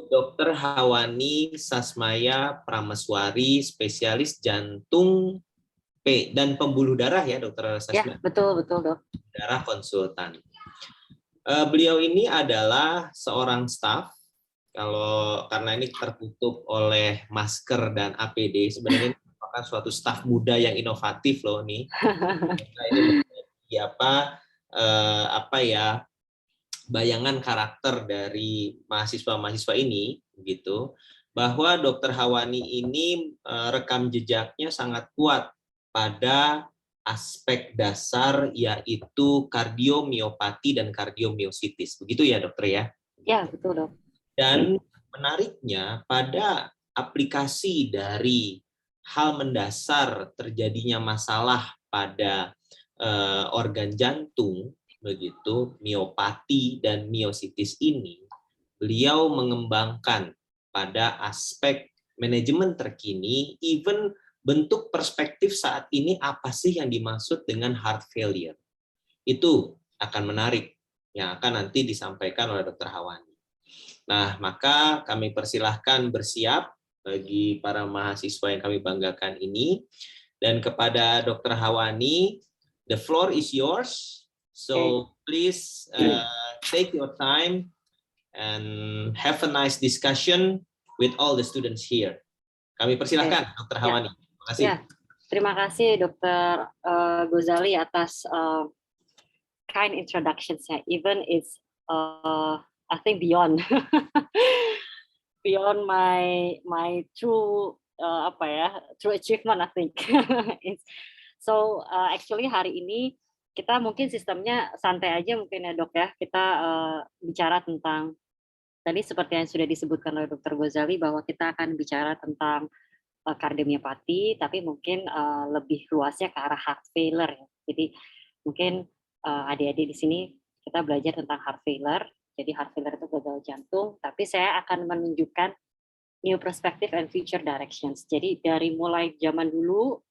Dokter Hawani Sasmaya Prameswari, spesialis jantung dan pembuluh darah ya, Dokter Ya, Sasmaya. betul Dok. Darah konsultan. Beliau ini adalah seorang staf. Karena ini tertutup oleh masker dan APD, sebenarnya ini merupakan suatu staf muda yang inovatif loh nih. Ini menjadi bayangan karakter dari mahasiswa-mahasiswa ini, begitu, bahwa Dokter Hawani ini rekam jejaknya sangat kuat pada aspek dasar, yaitu kardiomiopati dan kardiomiositis, begitu ya dokter ya? Ya, betul Dok. Dan menariknya pada aplikasi dari hal mendasar terjadinya masalah pada organ jantung, begitu, miopati dan miositis ini, beliau mengembangkan pada aspek manajemen terkini, even bentuk perspektif saat ini apa sih yang dimaksud dengan heart failure. Itu akan menarik, yang akan nanti disampaikan oleh Dr. Hawani. Nah, maka kami persilahkan bersiap bagi para mahasiswa yang kami banggakan ini. Dan kepada Dr. Hawani, the floor is yours. So please take your time and have a nice discussion with all the students here. Kami persilahkan Dr. Hawani. Terima kasih. Terima kasih Dr. Ghazali atas kind introductions-nya. Even it's I think beyond my true true achievement I think. So actually hari ini kita mungkin sistemnya santai aja mungkin ya dok ya, kita bicara tentang tadi seperti yang sudah disebutkan oleh Dr. Ghazali bahwa kita akan bicara tentang kardiomiopati, tapi mungkin lebih luasnya ke arah heart failure ya. Jadi mungkin adik-adik di sini kita belajar tentang heart failure. Jadi heart failure itu gagal jantung, tapi saya akan menunjukkan new perspective and future directions. Jadi dari mulai zaman dulu,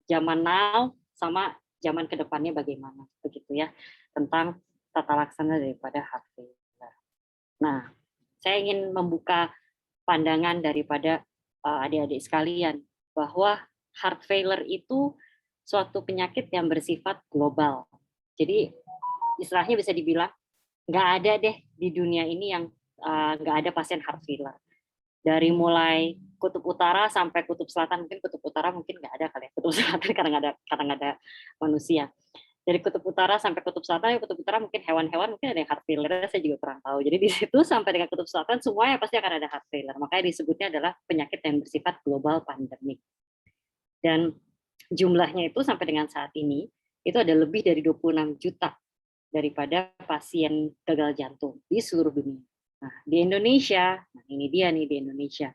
zaman now, sama zaman kedepannya bagaimana, begitu ya, tentang tata laksana daripada heart failure. Nah, saya ingin membuka pandangan daripada adik-adik sekalian bahwa heart failure itu suatu penyakit yang bersifat global. Jadi istilahnya bisa dibilang nggak ada deh di dunia ini yang nggak ada pasien heart failure. Dari mulai kutub utara sampai kutub selatan, mungkin kutub utara mungkin nggak ada kali ya, kutub selatan karena nggak ada manusia. Dari kutub utara sampai kutub selatan, kutub utara mungkin hewan-hewan mungkin ada yang heart failure, saya juga kurang tahu. Jadi di situ sampai dengan kutub selatan semuanya pasti akan ada heart failure. Makanya disebutnya adalah penyakit yang bersifat global pandemik. Dan jumlahnya itu sampai dengan saat ini itu ada lebih dari 26 juta daripada pasien gagal jantung di seluruh dunia. Nah, di Indonesia, nah ini dia nih di Indonesia.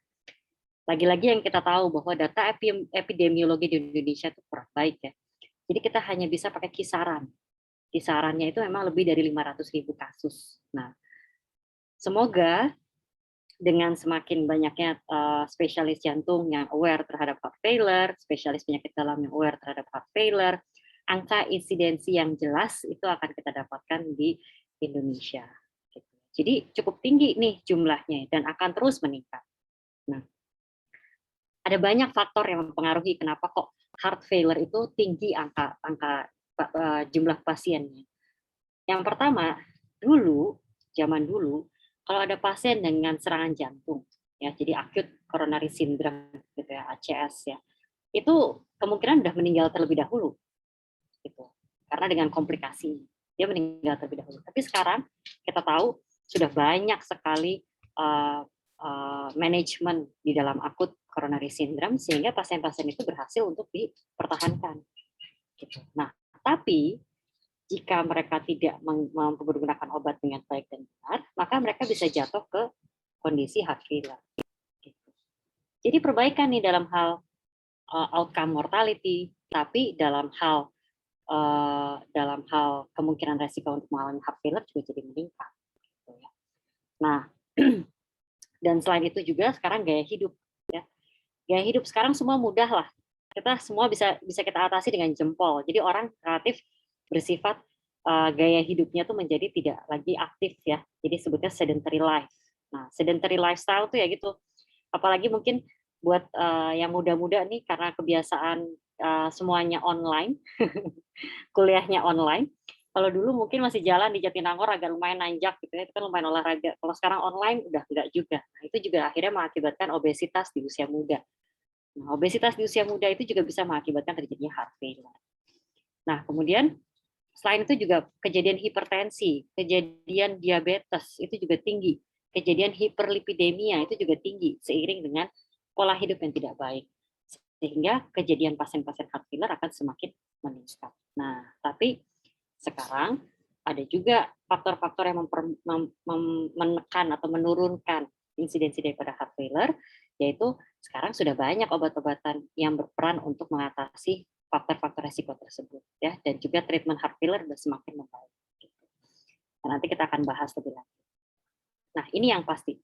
Lagi-lagi yang kita tahu bahwa data epidemiologi di Indonesia itu kurang baik ya. Jadi kita hanya bisa pakai kisaran. Kisarannya itu memang lebih dari 500.000 kasus. Nah, semoga dengan semakin banyaknya spesialis jantung yang aware terhadap heart failure, spesialis penyakit dalam yang aware terhadap heart failure, angka insidensi yang jelas itu akan kita dapatkan di Indonesia. Jadi cukup tinggi nih jumlahnya dan akan terus meningkat. Nah, ada banyak faktor yang mempengaruhi kenapa kok heart failure itu tinggi angka jumlah pasiennya. Yang pertama, zaman dulu, kalau ada pasien dengan serangan jantung, ya jadi acute coronary syndrome gitu ya, ACS ya, itu kemungkinan sudah meninggal terlebih dahulu, gitu. Karena dengan komplikasi dia meninggal terlebih dahulu. Tapi sekarang kita tahu sudah banyak sekali manajemen di dalam akut coronary syndrome sehingga pasien-pasien itu berhasil untuk dipertahankan. Gitu. Nah, tapi jika mereka tidak mampu menggunakan obat dengan baik dan benar, maka mereka bisa jatuh ke kondisi heart failure. Gitu. Jadi perbaikan nih dalam hal outcome mortality, tapi dalam hal kemungkinan resiko untuk mengalami heart failure juga jadi meningkat. Gitu ya. Nah, dan selain itu juga sekarang gaya hidup. Ya. Gaya hidup sekarang semua mudah lah. Kita semua bisa kita atasi dengan jempol. Jadi orang relatif bersifat gaya hidupnya tuh menjadi tidak lagi aktif ya. Jadi sebutnya sedentary life. Nah, sedentary lifestyle tuh ya gitu. Apalagi mungkin buat yang muda-muda nih karena kebiasaan semuanya online, kuliahnya online. Kalau dulu mungkin masih jalan di Jatinangor agak lumayan nanjak gitu ya, itu kan lumayan olahraga. Kalau sekarang online udah enggak juga. Nah, itu juga akhirnya mengakibatkan obesitas di usia muda. Nah, obesitas di usia muda itu juga bisa mengakibatkan terjadinya heart failure. Nah, kemudian selain itu juga kejadian hipertensi, kejadian diabetes itu juga tinggi, kejadian hiperlipidemia itu juga tinggi seiring dengan pola hidup yang tidak baik. Sehingga kejadian pasien-pasien heart failure akan semakin meningkat. Nah, tapi sekarang ada juga faktor-faktor yang menekan atau menurunkan insidensi daripada heart failure, yaitu sekarang sudah banyak obat-obatan yang berperan untuk mengatasi faktor-faktor resiko tersebut, ya, dan juga treatment heart failure sudah semakin membaik. Gitu. Nah, nanti kita akan bahas lebih lanjut. Nah, ini yang pasti.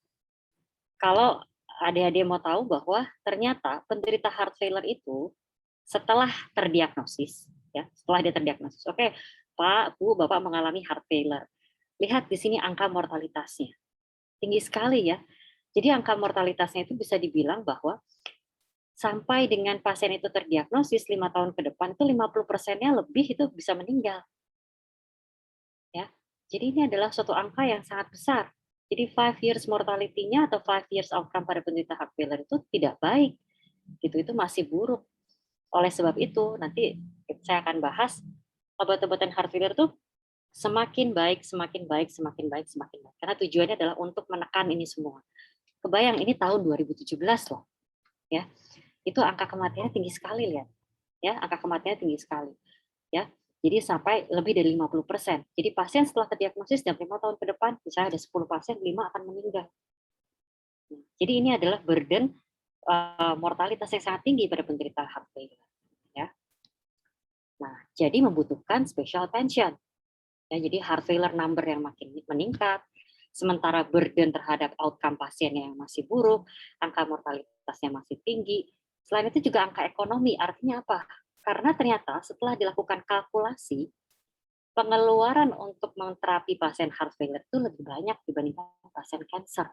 Kalau adik-adik mau tahu bahwa ternyata penderita heart failure itu setelah terdiagnosis, ya, setelah dia terdiagnosis, oke, Pak, Bu, Bapak mengalami heart failure. Lihat di sini angka mortalitasnya. Tinggi sekali ya. Jadi angka mortalitasnya itu bisa dibilang bahwa sampai dengan pasien itu terdiagnosis 5 tahun ke depan itu 50%-nya lebih itu bisa meninggal. Ya. Jadi ini adalah suatu angka yang sangat besar. Jadi 5 years mortality-nya atau 5 years outcome pada penderita heart failure itu tidak baik. Gitu, itu masih buruk. Oleh sebab itu, nanti saya akan bahas obat-obatan heart failure itu semakin baik, semakin baik, semakin baik, semakin baik. Karena tujuannya adalah untuk menekan ini semua. Kebayang ini tahun 2017 loh. Ya. Itu angka kematiannya tinggi sekali, lihat. Ya, angka kematiannya tinggi sekali. Ya. Jadi sampai lebih dari 50%. Jadi pasien setelah terdiagnosis dalam 5 tahun ke depan, misalnya ada 10 pasien, 5 akan meninggal. Jadi ini adalah burden mortalitas yang sangat tinggi pada penderita heart failure. Ya. Nah, jadi membutuhkan special attention. Ya, jadi heart failure number yang makin meningkat, sementara burden terhadap outcome pasiennya yang masih buruk, angka mortalitasnya masih tinggi. Selain itu juga angka ekonomi, artinya apa? Karena ternyata setelah dilakukan kalkulasi, pengeluaran untuk menterapi pasien heart failure itu lebih banyak dibandingkan pasien cancer,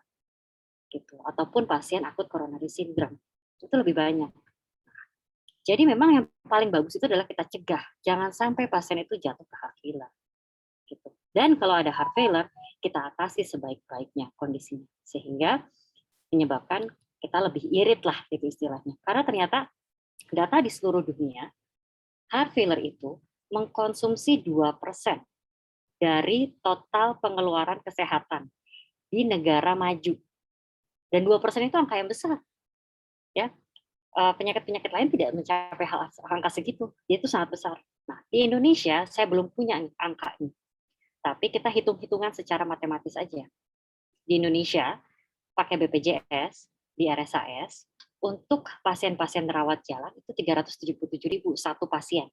gitu, ataupun pasien akut coronary syndrome. Itu lebih banyak. Jadi memang yang paling bagus itu adalah kita cegah, jangan sampai pasien itu jatuh ke heart failure. Gitu. Dan kalau ada heart failure, kita atasi sebaik-baiknya kondisinya, sehingga menyebabkan kita lebih irit lah gitu istilahnya. Karena ternyata data di seluruh dunia, heart failure itu mengkonsumsi 2% dari total pengeluaran kesehatan di negara maju. Dan 2% itu angka yang besar. Ya, penyakit-penyakit lain tidak mencapai angka segitu, itu sangat besar. Nah, di Indonesia saya belum punya angka ini. Tapi kita hitung-hitungan secara matematis aja. Di Indonesia, pakai BPJS, di RSAS, untuk pasien-pasien rawat jalan itu 377.000 satu pasien.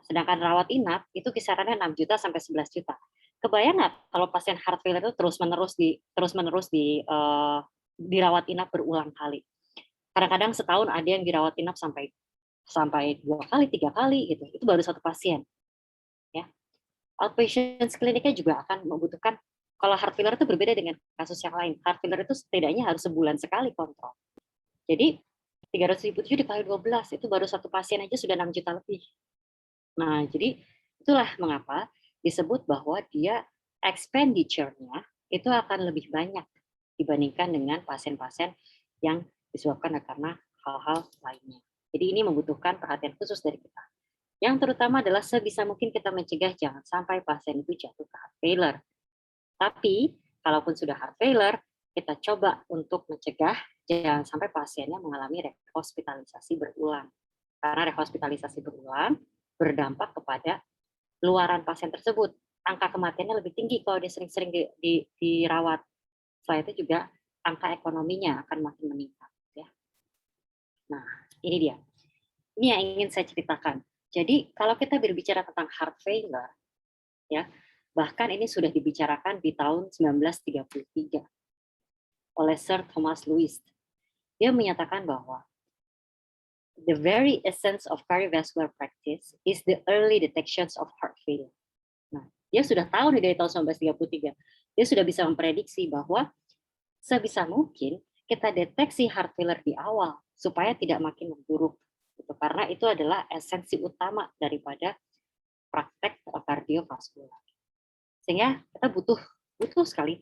Sedangkan rawat inap itu kisarannya 6 juta sampai 11 juta. Kebayang nggak kalau pasien heart failure itu terus-menerus dirawat inap berulang kali. Kadang-kadang setahun ada yang dirawat inap sampai 2 kali, 3 kali gitu. Itu baru satu pasien. Ya. Outpatient kliniknya juga akan membutuhkan, kalau heart failure itu berbeda dengan kasus yang lain. Heart failure itu setidaknya harus sebulan sekali kontrol. Jadi 300.007 dikali 12 itu baru satu pasien aja sudah 6 juta lebih. Nah, jadi itulah mengapa disebut bahwa dia expenditure-nya itu akan lebih banyak dibandingkan dengan pasien-pasien yang disebabkan karena hal-hal lainnya. Jadi ini membutuhkan perhatian khusus dari kita. Yang terutama adalah sebisa mungkin kita mencegah jangan sampai pasien itu jatuh ke heart failure. Tapi, kalaupun sudah heart failure, kita coba untuk mencegah jangan sampai pasiennya mengalami rehospitalisasi berulang. Karena rehospitalisasi berulang berdampak kepada luaran pasien tersebut. Angka kematiannya lebih tinggi kalau dia sering-sering dirawat. Selain itu juga angka ekonominya akan makin meningkat. Ya. Nah, ini dia. Ini yang ingin saya ceritakan. Jadi kalau kita berbicara tentang heart failure, ya, bahkan ini sudah dibicarakan di tahun 1933 oleh Sir Thomas Lewis. Dia menyatakan bahwa the very essence of cardiovascular practice is the early detections of heart failure. Nah, dia sudah tahu dari tahun 1933. Dia sudah bisa memprediksi bahwa sebisa mungkin kita deteksi heart failure di awal supaya tidak makin memburuk. Gitu. Karena itu adalah esensi utama daripada praktek kardiovaskular. Sehingga kita butuh sekali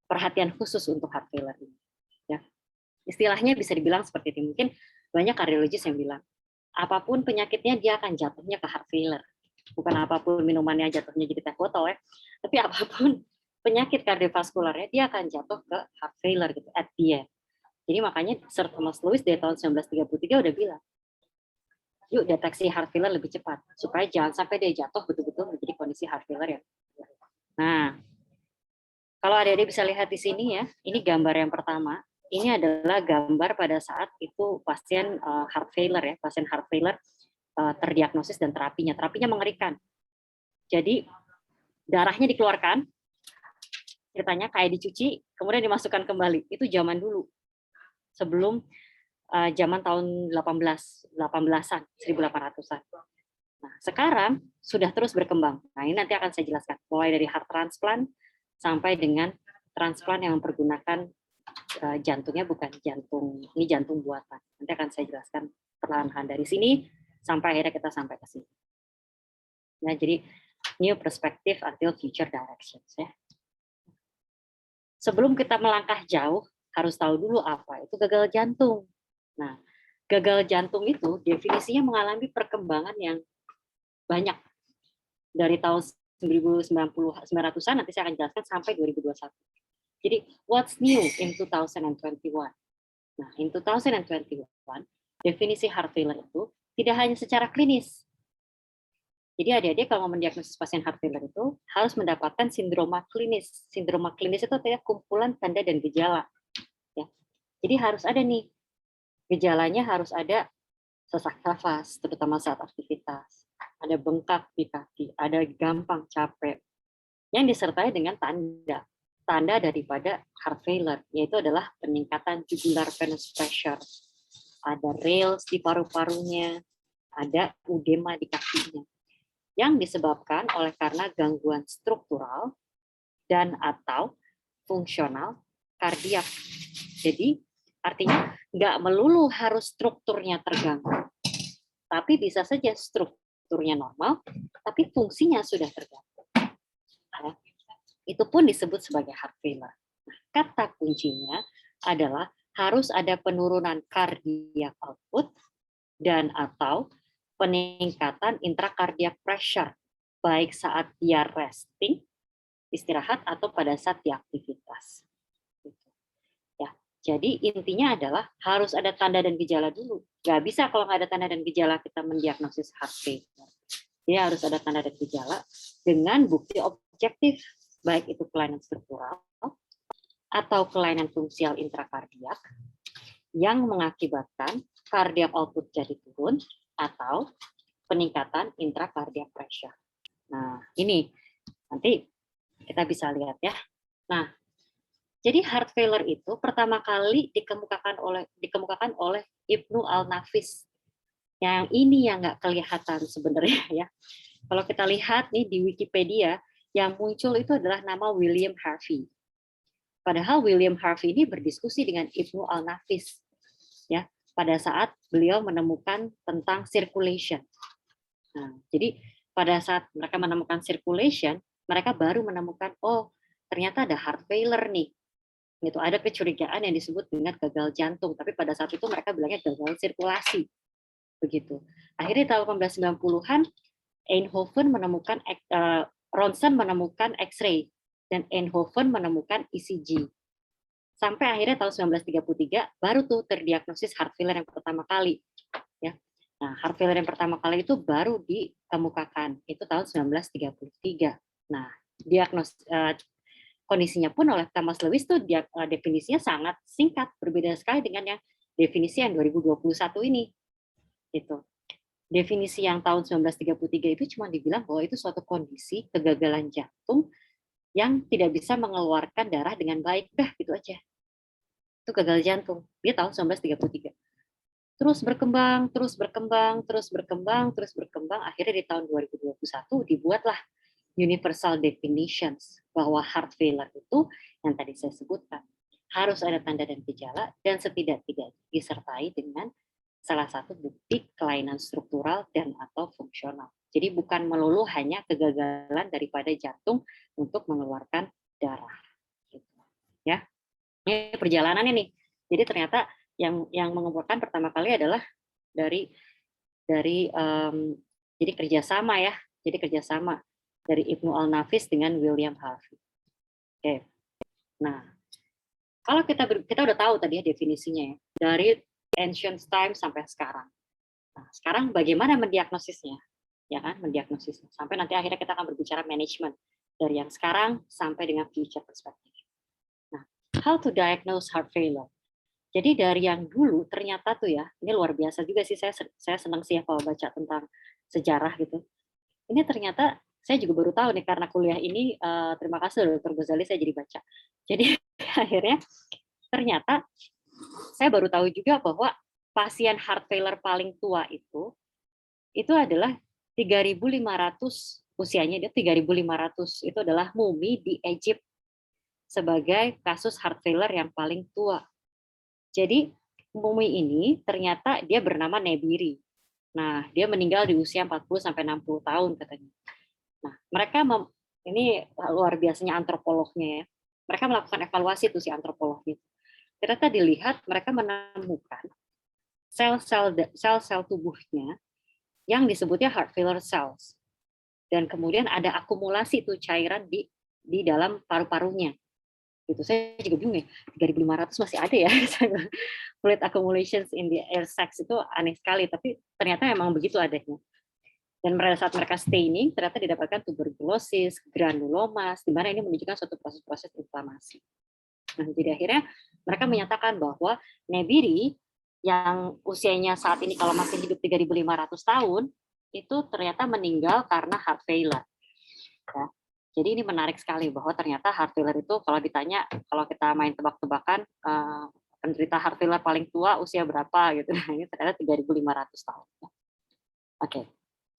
perhatian khusus untuk heart failure ini. Ya. Istilahnya bisa dibilang seperti ini. Mungkin banyak kardiologis yang bilang, apapun penyakitnya dia akan jatuhnya ke heart failure. Bukan apapun minumannya jatuhnya jadi teh botol ya, tapi apapun penyakit kardiovaskularnya dia akan jatuh ke heart failure gitu at the end. Jadi makanya Sir Thomas Lewis dari tahun 1933 udah bilang, yuk deteksi heart failure lebih cepat supaya jangan sampai dia jatuh betul-betul menjadi kondisi heart failure ya. Nah, kalau adik-adik bisa lihat di sini ya, ini gambar yang pertama. Ini adalah gambar pada saat itu pasien heart failure ya, pasien heart failure terdiagnosis dan terapinya. Terapinya mengerikan. Jadi darahnya dikeluarkan, ceritanya kayak dicuci, kemudian dimasukkan kembali. Itu zaman dulu, sebelum zaman tahun 18-an, 1800-an. Nah, sekarang sudah terus berkembang. Nah, ini nanti akan saya jelaskan. Mulai dari heart transplant sampai dengan transplant yang mempergunakan jantungnya bukan jantung, ini jantung buatan. Nanti akan saya jelaskan perlahan-lahan dari sini sampai akhirnya kita sampai ke sini. Nah, jadi new perspective until future directions ya. Sebelum kita melangkah jauh, harus tahu dulu apa itu gagal jantung. Nah, gagal jantung itu definisinya mengalami perkembangan yang banyak dari tahun 1990-900-an, nanti saya akan jelaskan sampai 2021. Jadi, what's new in 2021? Nah, in 2021, definisi heart failure itu tidak hanya secara klinis. Jadi adik-adik kalau mau mendiagnosis pasien heart failure itu harus mendapatkan sindroma klinis. Sindroma klinis itu adalah kumpulan tanda dan gejala. Ya. Jadi harus ada nih, gejalanya harus ada sesak nafas, terutama saat aktivitas. Ada bengkak di kaki, ada gampang capek. Yang disertai dengan tanda daripada heart failure, yaitu adalah peningkatan jugular venous pressure. Ada rales di paru-parunya, ada edema di kakinya. Yang disebabkan oleh karena gangguan struktural dan atau fungsional kardiak. Jadi artinya nggak melulu harus strukturnya terganggu, tapi bisa saja strukturnya normal, tapi fungsinya sudah terganggu. Ya. Itu pun disebut sebagai heart failure. Nah, kata kuncinya adalah harus ada penurunan cardiac output dan atau peningkatan intracardiac pressure, baik saat dia resting, istirahat, atau pada saat dia aktivitas. Ya, jadi intinya adalah harus ada tanda dan gejala dulu. Nggak bisa kalau nggak ada tanda dan gejala kita mendiagnosis heart failure. Jadi harus ada tanda dan gejala dengan bukti objektif, baik itu kelainan struktural atau kelainan fungsial intrakardiak yang mengakibatkan cardiac output jadi turun atau peningkatan intracardiac pressure. Nah, ini nanti kita bisa lihat ya. Nah, jadi heart failure itu pertama kali dikemukakan oleh Ibnu Al-Nafis. Yang ini yang nggak kelihatan sebenarnya ya. Kalau kita lihat nih di Wikipedia, yang muncul itu adalah nama William Harvey. Padahal William Harvey ini berdiskusi dengan Ibnu Al-Nafis ya, pada saat beliau menemukan tentang circulation. Nah, jadi pada saat mereka menemukan circulation, mereka baru menemukan, oh ternyata ada heart failure nih. Gitu, ada kecurigaan yang disebut dengan gagal jantung, tapi pada saat itu mereka bilangnya gagal sirkulasi. Begitu. Akhirnya tahun 1990-an, Eindhoven menemukan Ronson menemukan X-ray dan Eindhoven menemukan ECG. Sampai akhirnya tahun 1933 baru tuh terdiagnosis heart failure yang pertama kali. Ya. Nah, heart failure yang pertama kali itu baru dikemukakan. Itu tahun 1933. Nah, kondisinya pun oleh Thomas Lewis tuh definisinya sangat singkat, berbeda sekali dengan yang definisi yang 2021 ini. Gitu. Definisi yang tahun 1933 itu cuma dibilang bahwa itu suatu kondisi kegagalan jantung yang tidak bisa mengeluarkan darah dengan baik. Dah, gitu aja. Itu gagal jantung. Dia tahun 1933. Terus berkembang, akhirnya di tahun 2021 dibuatlah universal definitions bahwa heart failure itu yang tadi saya sebutkan. Harus ada tanda dan gejala dan setidak-tidaknya disertai dengan salah satu bukti kelainan struktural dan atau fungsional. Jadi bukan melulu hanya kegagalan daripada jantung untuk mengeluarkan darah. Gitu. Ya, ini perjalanannya nih. Jadi ternyata yang mengumpulkan pertama kali adalah dari jadi kerjasama ya. Jadi kerjasama dari Ibnu Al-Nafis dengan William Harvey. Oke. Nah, kalau kita udah tahu tadi ya definisinya ya, dari ancient time sampai sekarang. Nah, sekarang bagaimana mendiagnosisnya? Ya kan, mendiagnosisnya. Sampai nanti akhirnya kita akan berbicara manajemen dari yang sekarang sampai dengan future perspective. Nah, how to diagnose heart failure? Jadi dari yang dulu ternyata tuh ya, ini luar biasa juga sih, saya senang sih ya kalau baca tentang sejarah gitu. Ini ternyata saya juga baru tahu nih karena kuliah ini, terima kasih Dr. Ghazali saya jadi baca. Jadi akhirnya ternyata saya baru tahu juga bahwa pasien heart failure paling tua itu adalah 3.500 usianya, dia 3.500 itu adalah mumi di Egypt sebagai kasus heart failure yang paling tua. Jadi mumi ini ternyata dia bernama Nebiri. Nah, dia meninggal di usia 40 sampai 60 tahun katanya. Nah, mereka ini luar biasanya antropolognya ya. Mereka melakukan evaluasi tuh si antropolognya. Ternyata dilihat mereka menemukan sel-sel tubuhnya yang disebutnya heart failure cells. Dan kemudian ada akumulasi tuh cairan di dalam paru-parunya. Gitu. Saya juga bingung ya, 3.500 masih ada ya. Fluid accumulations in the air sacs itu aneh sekali, tapi ternyata memang begitu adanya. Dan pada saat mereka staining, ternyata didapatkan tuberkulosis, granulomas, di mana ini menunjukkan suatu proses-proses inflamasi. Nah, jadi akhirnya mereka menyatakan bahwa Nebiri yang usianya saat ini kalau masih hidup 3.500 tahun, itu ternyata meninggal karena heart failure. Ya. Jadi ini menarik sekali bahwa ternyata heart failure itu kalau ditanya, kalau kita main tebak-tebakan, penderita heart failure paling tua usia berapa gitu, ini ternyata 3.500 tahun. Oke,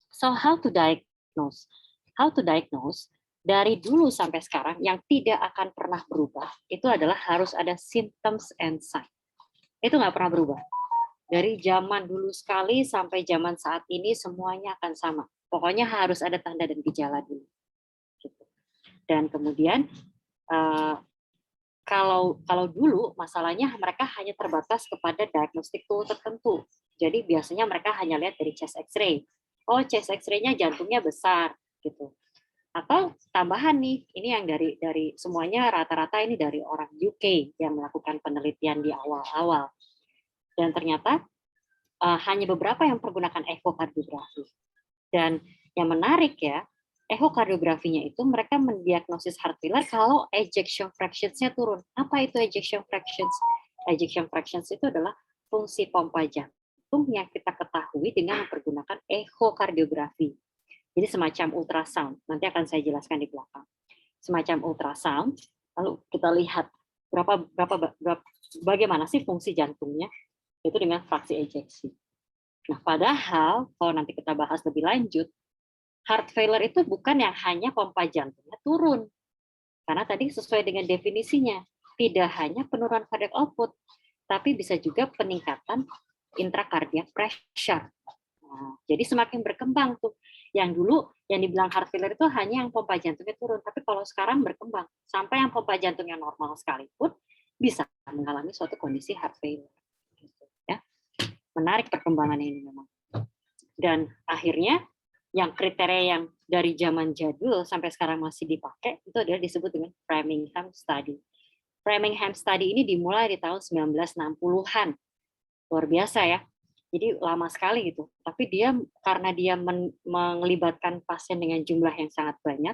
so how to diagnose? How to diagnose? Dari dulu sampai sekarang yang tidak akan pernah berubah itu adalah harus ada symptoms and sign. Itu nggak pernah berubah. Dari zaman dulu sekali sampai zaman saat ini semuanya akan sama. Pokoknya harus ada tanda dan gejala dulu. Gitu. Dan kemudian kalau dulu masalahnya mereka hanya terbatas kepada diagnostik tool tertentu. Jadi biasanya mereka hanya lihat dari chest X-ray. Oh, chest X-ray-nya jantungnya besar gitu. Atau tambahan nih, ini yang dari semuanya rata-rata ini dari orang UK yang melakukan penelitian di awal-awal. Dan ternyata hanya beberapa yang menggunakan echokardiografi. Dan yang menarik ya, echokardiografinya itu mereka mendiagnosis heart failure kalau ejection fractions-nya turun. Apa itu ejection fractions? Ejection fractions itu adalah fungsi pompa jantung yang kita ketahui dengan mempergunakan echokardiografi. Jadi semacam ultrasound, nanti akan saya jelaskan di belakang. Semacam ultrasound, lalu kita lihat bagaimana sih fungsi jantungnya, itu dengan fraksi ejeksi. Nah, padahal kalau nanti kita bahas lebih lanjut, heart failure itu bukan yang hanya pompa jantungnya turun. Karena tadi sesuai dengan definisinya, tidak hanya penurunan cardiac output, tapi bisa juga peningkatan intracardiac pressure. Nah, jadi semakin berkembang tuh. Yang dulu yang dibilang heart failure itu hanya yang pompa jantungnya turun, tapi kalau sekarang berkembang sampai yang pompa jantungnya normal sekalipun bisa mengalami suatu kondisi heart failure. Ya, menarik perkembangan ini memang. Dan akhirnya yang kriteria yang dari zaman jadul sampai sekarang masih dipakai itu adalah disebut dengan Framingham Study. Framingham Study ini dimulai di tahun 1960-an. Luar biasa ya. Jadi lama sekali gitu. Tapi karena dia melibatkan pasien dengan jumlah yang sangat banyak,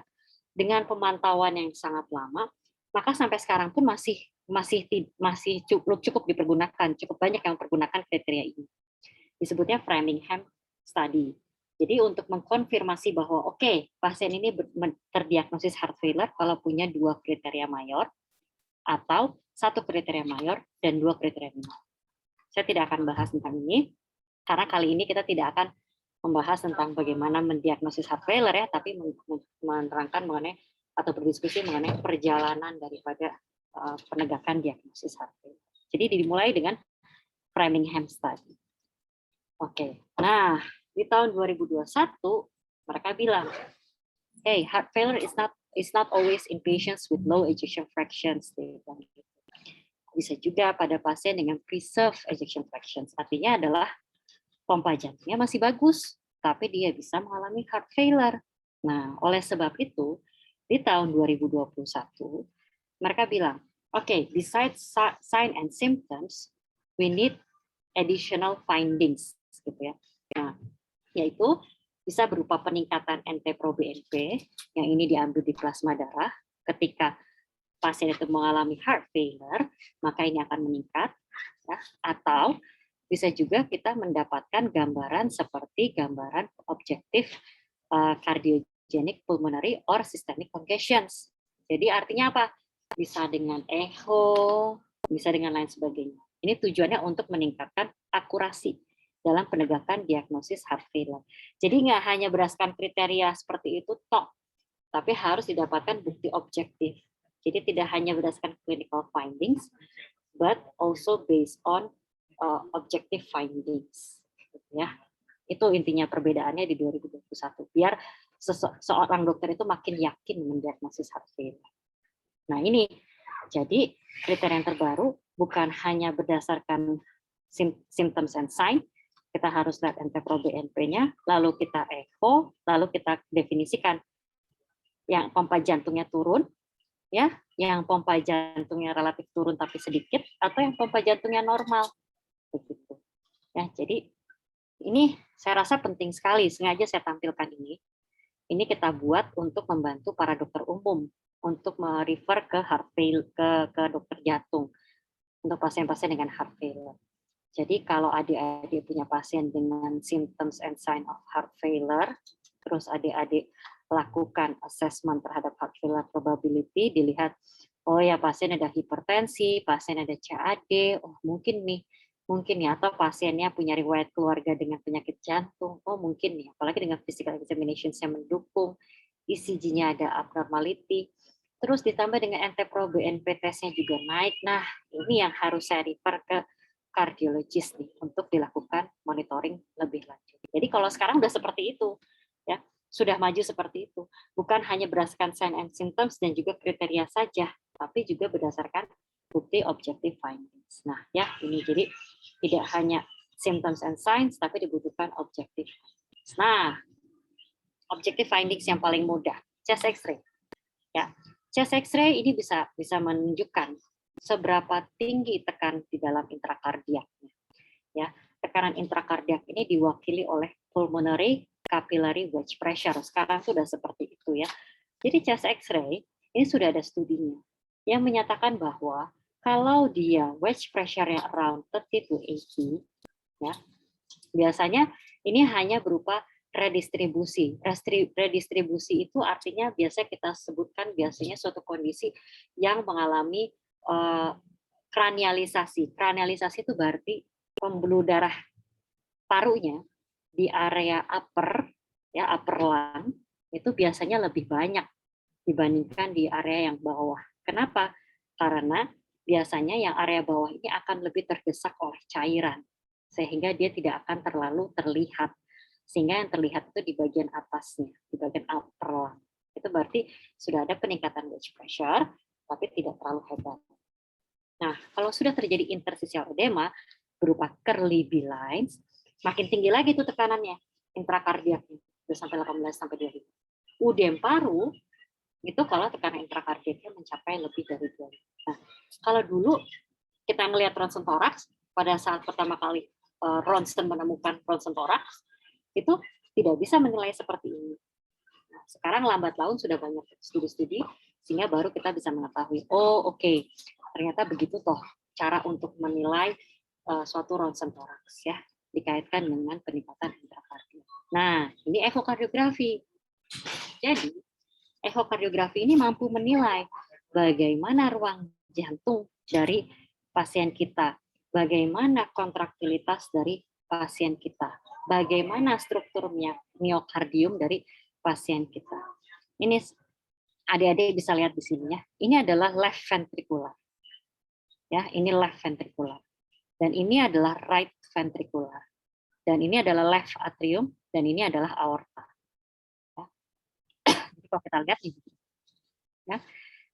dengan pemantauan yang sangat lama, maka sampai sekarang pun masih cukup dipergunakan, cukup banyak yang mempergunakan kriteria ini. Disebutnya Framingham Study. Jadi untuk mengkonfirmasi bahwa pasien ini terdiagnosis heart failure kalau punya 2 kriteria mayor atau 1 kriteria mayor dan 2 kriteria minor. Saya tidak akan bahas tentang ini karena kali ini kita tidak akan membahas tentang bagaimana mendiagnosis heart failure ya, tapi menerangkan mengenai atau berdiskusi mengenai perjalanan daripada penegakan diagnosis heart failure. Jadi dimulai dengan Framingham Study. Oke, nah di tahun 2021 mereka bilang, hey, heart failure is not always in patients with low ejection fractions. Bisa juga pada pasien dengan preserved ejection fractions. Artinya adalah pompa jantungnya masih bagus, tapi dia bisa mengalami heart failure. Nah, oleh sebab itu, di tahun 2021, mereka bilang, okay, besides sign and symptoms, we need additional findings, gitu ya. Nah, yaitu bisa berupa peningkatan NT-proBNP, yang ini diambil di plasma darah, ketika pasien itu mengalami heart failure, maka ini akan meningkat, ya. Atau bisa juga kita mendapatkan gambaran seperti gambaran objektif cardiogenic pulmonary or systemic congestions. Jadi artinya apa? Bisa dengan echo, bisa dengan lain sebagainya. Ini tujuannya untuk meningkatkan akurasi dalam penegakan diagnosis heart failure. Jadi nggak hanya berdasarkan kriteria seperti itu toh, tapi harus didapatkan bukti objektif. Jadi tidak hanya berdasarkan clinical findings, but also based on objective findings. Ya, itu intinya perbedaannya di 2021. Biar seorang dokter itu makin yakin mendiagnosis heart failure. Nah ini, jadi kriteria yang terbaru bukan hanya berdasarkan symptoms and sign, kita harus lihat NT-proBNP-nya, lalu kita echo, lalu kita definisikan yang pompa jantungnya turun, ya, yang pompa jantungnya relatif turun tapi sedikit, atau yang pompa jantungnya normal, begitu. Ya, jadi ini saya rasa penting sekali, sengaja saya tampilkan ini. Ini kita buat untuk membantu para dokter umum untuk merefer ke heart failure, ke dokter jantung untuk pasien-pasien dengan heart failure. Jadi kalau adik-adik punya pasien dengan symptoms and sign of heart failure, terus adik-adik lakukan assessment terhadap heart failure probability, dilihat, oh ya pasien ada hipertensi, pasien ada CAD, oh mungkin ya, atau pasiennya punya riwayat keluarga dengan penyakit jantung, oh mungkin nih, apalagi dengan physical examination yang mendukung, ECG-nya ada abnormality, terus ditambah dengan NT-proBNP testnya juga naik, nah ini yang harus saya refer ke kardiologis nih untuk dilakukan monitoring lebih lanjut. Jadi kalau sekarang udah seperti itu, ya sudah maju seperti itu, bukan hanya berdasarkan sign and symptoms dan juga kriteria saja, tapi juga berdasarkan bukti objective findings. Nah, ya ini jadi tidak hanya symptoms and signs, tapi dibutuhkan objective findings. Nah, objective findings yang paling mudah, chest X-ray. Ya, chest X-ray ini bisa menunjukkan seberapa tinggi tekan di dalam intrakardiaknya. Ya, tekanan intrakardiak ini diwakili oleh pulmonary capillary wedge pressure. Sekarang sudah seperti itu ya. Jadi chest X-ray ini sudah ada studinya yang menyatakan bahwa kalau dia wedge pressure-nya around 30 to 80, ya, biasanya ini hanya berupa redistribusi. Redistribusi itu artinya biasa kita sebutkan biasanya suatu kondisi yang mengalami kranialisasi. Kranialisasi itu berarti pembuluh darah parunya di area upper, ya upper lung, itu biasanya lebih banyak dibandingkan di area yang bawah. Kenapa? Karena biasanya yang area bawah ini akan lebih terdesak oleh cairan, sehingga dia tidak akan terlalu terlihat. Sehingga yang terlihat itu di bagian atasnya, di bagian upper lung. Itu berarti sudah ada peningkatan wedge pressure, tapi tidak terlalu hebat. Nah, kalau sudah terjadi interstitial edema berupa curly B lines, makin tinggi lagi tuh tekanannya, intrakardiaknya, udah sampai 18 sampai 2000. Udem paru itu kalau tekanan intrakardiaknya mencapai lebih dari 2000. Nah, kalau dulu kita melihat ronsen toraks pada saat pertama kali Ronsen menemukan ronsen toraks, itu tidak bisa menilai seperti ini. Nah, sekarang lambat laun sudah banyak studi-studi sehingga baru kita bisa mengetahui, oh oke, ternyata begitu toh cara untuk menilai suatu ronsen toraks ya, dikaitkan dengan peningkatan intrakardiak. Nah, ini ekokardiografi. Jadi, ekokardiografi ini mampu menilai bagaimana ruang jantung dari pasien kita, bagaimana kontraktilitas dari pasien kita. bagaimana struktur miokardium dari pasien kita. Ini adik-adik bisa lihat di sini ya. Ini adalah left ventricular. Ya, ini left ventricular. Dan ini adalah right ventricular. Dan ini adalah left atrium dan ini adalah aorta. Ya. Jadi kalau kita lihat ini. Ya.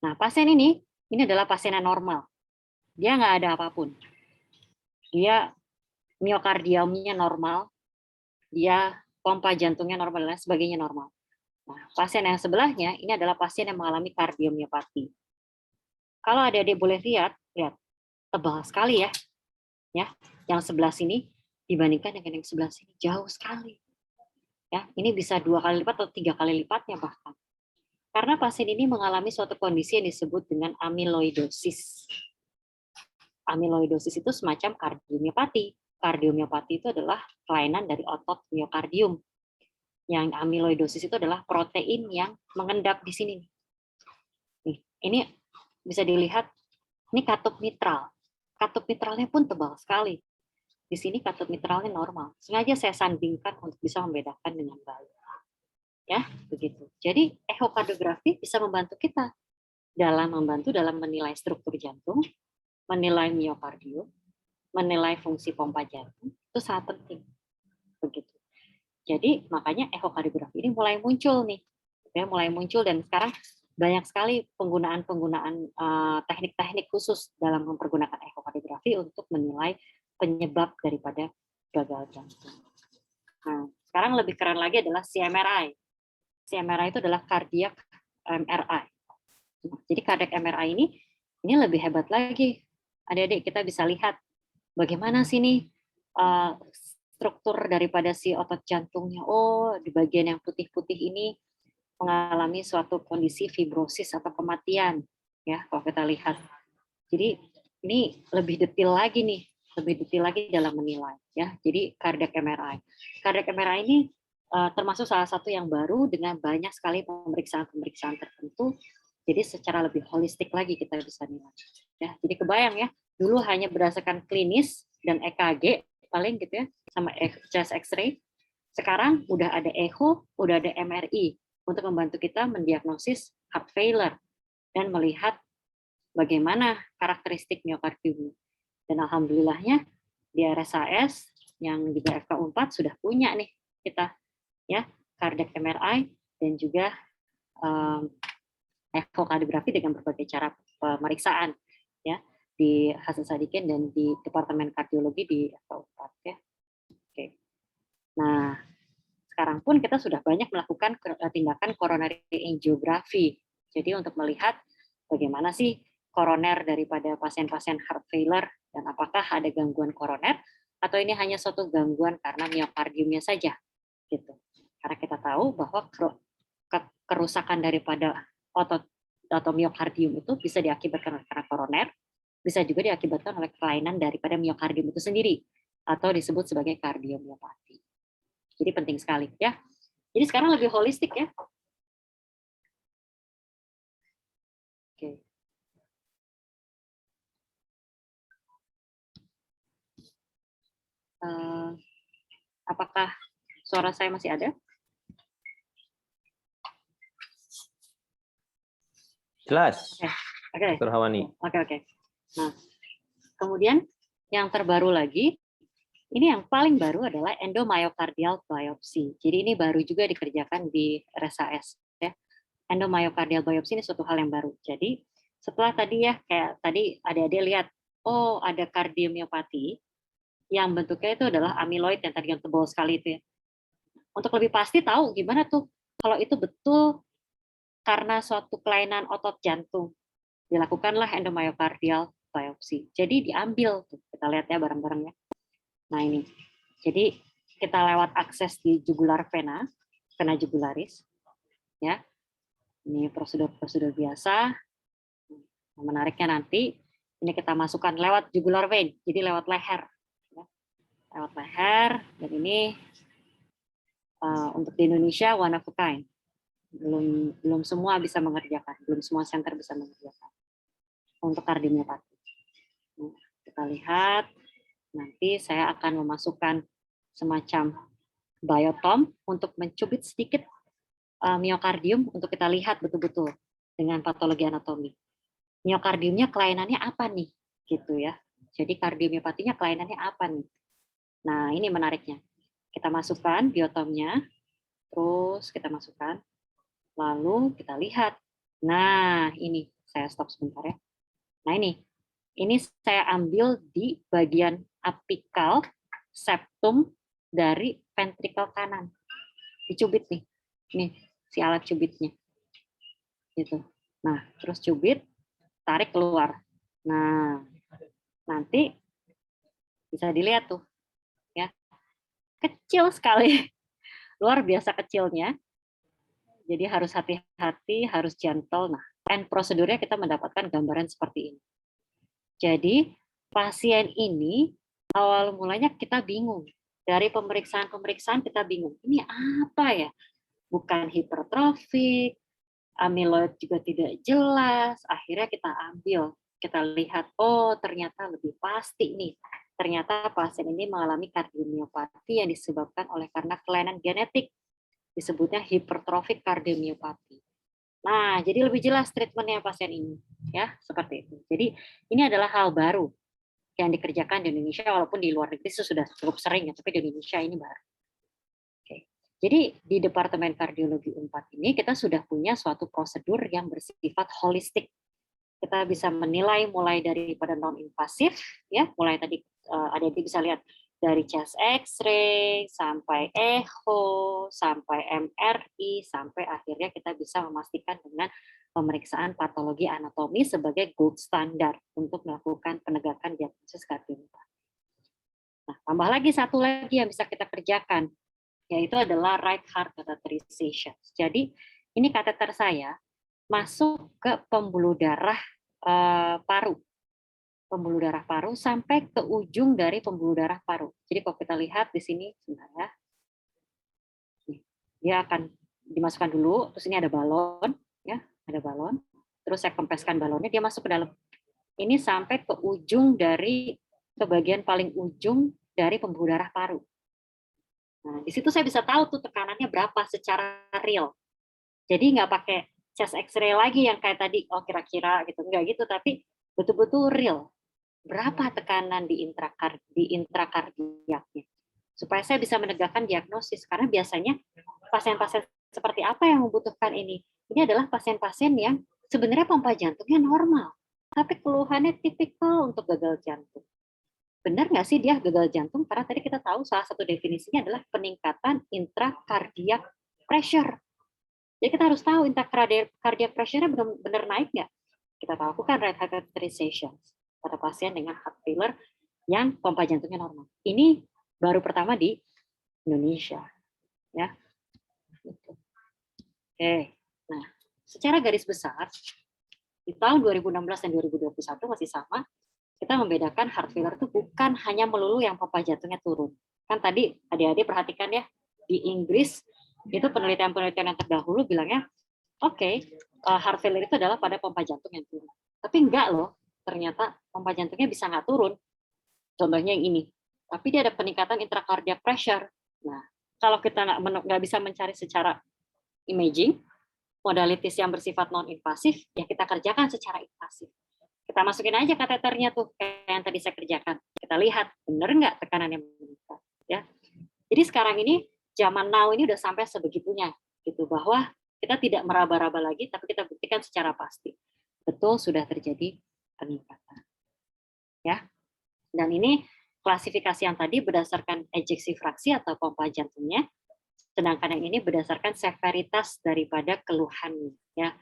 Nah, pasien ini adalah pasien yang normal. Dia nggak ada apapun. Dia miokardiumnya normal, dia pompa jantungnya normal dan sebagainya normal. Nah, pasien yang sebelahnya ini adalah pasien yang mengalami kardiomiopati. Kalau adik-adik boleh lihat tebal sekali ya. Ya, yang sebelah sini dibandingkan dengan yang sebelah sini jauh sekali. Ya, ini bisa 2 kali lipat atau 3 kali lipatnya bahkan. Karena pasien ini mengalami suatu kondisi yang disebut dengan amyloidosis. Amyloidosis itu semacam kardiomiopati. Kardiomiopati itu adalah kelainan dari otot miokardium. Yang amyloidosis itu adalah protein yang mengendap di sini. Nih, ini bisa dilihat, ini katup mitral. Katup mitralnya pun tebal sekali. Di sini katup mitralnya normal. Sengaja saya sandingkan untuk bisa membedakan dengan baik. Ya, begitu. Jadi ehokardiografi bisa membantu kita dalam menilai struktur jantung, menilai miokardium, menilai fungsi pompa jantung. Itu sangat penting. Begitu. Jadi makanya ehokardiografi ini mulai muncul nih. Ya, mulai muncul dan sekarang banyak sekali penggunaan teknik-teknik khusus dalam mempergunakan ehokardiografi untuk menilai penyebab daripada gagal jantung. Nah, sekarang lebih keren lagi adalah CMRI. CMRI itu adalah cardiac MRI. Jadi cardiac MRI ini lebih hebat lagi. Adik-adik kita bisa lihat bagaimana sih nih struktur daripada si otot jantungnya. Oh, di bagian yang putih-putih ini mengalami suatu kondisi fibrosis atau kematian. Ya, kalau kita lihat. Jadi ini lebih detail lagi nih, lebih detail lagi dalam menilai. Ya, jadi cardiac MRI. Cardiac MRI ini termasuk salah satu yang baru dengan banyak sekali pemeriksaan-pemeriksaan tertentu. Jadi secara lebih holistik lagi kita bisa nilai. Ya, jadi kebayang ya, dulu hanya berdasarkan klinis dan EKG paling gitu ya, sama chest X-ray. Sekarang udah ada echo, udah ada MRI untuk membantu kita mendiagnosis heart failure dan melihat bagaimana karakteristik miokardium. Dan alhamdulillahnya di RSAS yang juga FK4 sudah punya nih kita ya cardiac MRI dan juga ehokardiografi dengan berbagai cara pemeriksaan ya di Hasan Sadikin dan di Departemen Kardiologi di FK4 ya. Oke. Nah, sekarang pun kita sudah banyak melakukan tindakan coronary angiography. Jadi untuk melihat bagaimana sih koroner daripada pasien-pasien heart failure dan apakah ada gangguan koroner atau ini hanya suatu gangguan karena miokardiumnya saja gitu. Karena kita tahu bahwa kerusakan daripada otot atau miokardium itu bisa diakibatkan oleh karena koroner, bisa juga diakibatkan oleh kelainan daripada miokardium itu sendiri atau disebut sebagai kardiomiopati. Jadi penting sekali ya. Jadi sekarang lebih holistik ya. Oke. Apakah suara saya masih ada? Jelas. Oke. Dr. Hawani. Oke. Nah, kemudian yang terbaru lagi, ini yang paling baru adalah endomyocardial biopsy. Jadi ini baru juga dikerjakan di RSAS. Ya. Endomyocardial biopsy ini suatu hal yang baru. Jadi setelah tadi ya, kayak tadi adik-adik lihat, oh ada kardiomiopati, yang bentuknya itu adalah amyloid yang tadi yang tebal sekali itu ya. Untuk lebih pasti tahu gimana tuh, kalau itu betul karena suatu kelainan otot jantung, dilakukanlah endomyocardial biopsy. Jadi diambil, tuh, kita lihat ya bareng-bareng ya. Nah ini, jadi kita lewat akses di jugular vena jugularis, ya. Ini prosedur biasa. Menariknya nanti, ini kita masukkan lewat jugular vein, jadi lewat leher. Ya. Lewat leher, dan ini untuk di Indonesia one of a kind. Belum semua bisa mengerjakan, belum semua center bisa mengerjakan untuk kardiomiopati. Kita lihat nanti saya akan memasukkan semacam biotom untuk mencubit sedikit miokardium untuk kita lihat betul-betul dengan patologi anatomi. Miokardiumnya kelainannya apa nih? Gitu ya. Jadi kardiomiopatinya kelainannya apa nih? Nah, ini menariknya. Kita masukkan biotomnya, terus kita masukkan, lalu kita lihat. Nah, ini saya stop sebentar ya. Nah, ini saya ambil di bagian apikal septum dari ventrikel kanan. Dicubit nih. Nih, si alat cubitnya. Gitu. Nah, terus cubit, tarik keluar. Nah, nanti bisa dilihat tuh, ya. Kecil sekali. Luar biasa kecilnya. Jadi harus hati-hati, harus gentle. Nah, prosedurnya kita mendapatkan gambaran seperti ini. Jadi, pasien ini awal mulanya kita bingung. Dari pemeriksaan-pemeriksaan kita bingung. Ini apa ya? Bukan hipertrofik, amyloid juga tidak jelas. Akhirnya kita ambil, kita lihat, oh ternyata lebih pasti nih. Ternyata pasien ini mengalami kardiomiopati yang disebabkan oleh karena kelainan genetik. Disebutnya hipertrofik kardiomiopati. Nah, jadi lebih jelas treatmentnya pasien ini, ya seperti itu. Jadi ini adalah hal baru yang dikerjakan di Indonesia, walaupun di luar negeri itu sudah cukup sering ya, tapi di Indonesia ini baru. Oke. Jadi di Departemen Kardiologi Unpad ini kita sudah punya suatu prosedur yang bersifat holistik. Kita bisa menilai mulai daripada non-invasif, ya, mulai tadi adik-adik bisa lihat dari chest X-ray sampai echo sampai MRI sampai akhirnya kita bisa memastikan dengan pemeriksaan patologi anatomi sebagai gold standar untuk melakukan penegakan diagnosis kardiomiopati. Nah, tambah lagi satu lagi yang bisa kita kerjakan, yaitu adalah right heart catheterization. Jadi ini kateter saya masuk ke pembuluh darah paru. Pembuluh darah paru sampai ke ujung dari pembuluh darah paru. Jadi kalau kita lihat di sini, sebentar ya. Dia akan dimasukkan dulu, terus ini ada balon, ya, ada balon. Terus saya kempeskan balonnya, dia masuk ke dalam. Ini sampai ke ujung dari, ke bagian paling ujung dari pembuluh darah paru. Nah, di situ saya bisa tahu tuh tekanannya berapa secara real. Jadi nggak pakai chest X-ray lagi yang kayak tadi, oh kira-kira gitu, nggak gitu, tapi betul-betul real. Berapa tekanan di intrakardiaknya, supaya saya bisa menegakkan diagnosis. Karena biasanya pasien-pasien seperti apa yang membutuhkan ini? Ini adalah pasien-pasien yang sebenarnya pompa jantungnya normal, tapi keluhannya tipikal untuk gagal jantung. Benar nggak sih dia gagal jantung? Karena tadi kita tahu salah satu definisinya adalah peningkatan intracardiac pressure. Jadi kita harus tahu intracardiac pressure-nya benar naik nggak? Kita lakukan right heart catheterization pada pasien dengan heart failure yang pompa jantungnya normal. Ini baru pertama di Indonesia, ya. Oke, nah secara garis besar di tahun 2016 dan 2021 masih sama. Kita membedakan heart failure itu bukan hanya melulu yang pompa jantungnya turun. Kan tadi adik-adik perhatikan ya, di Inggris itu penelitian-penelitian yang terdahulu bilangnya, oke, heart failure itu adalah pada pompa jantung yang turun. Tapi enggak loh, ternyata pompa jantungnya bisa nggak turun. Contohnya yang ini. Tapi dia ada peningkatan intracardiac pressure. Nah, kalau kita nggak bisa mencari secara imaging, modalitis yang bersifat non-invasif, ya kita kerjakan secara invasif. Kita masukin aja kateternya tuh, kayak yang tadi saya kerjakan. Kita lihat, benar nggak tekanannya meningkat. Ya. Jadi sekarang ini, zaman now ini udah sampai sebegitunya, gitu, bahwa kita tidak meraba-raba lagi, tapi kita buktikan secara pasti. Betul sudah terjadi peningkatan. Ya. Dan ini klasifikasi yang tadi berdasarkan ejeksi fraksi atau pompa jantungnya, sedangkan yang ini berdasarkan severitas daripada keluhannya. Ya.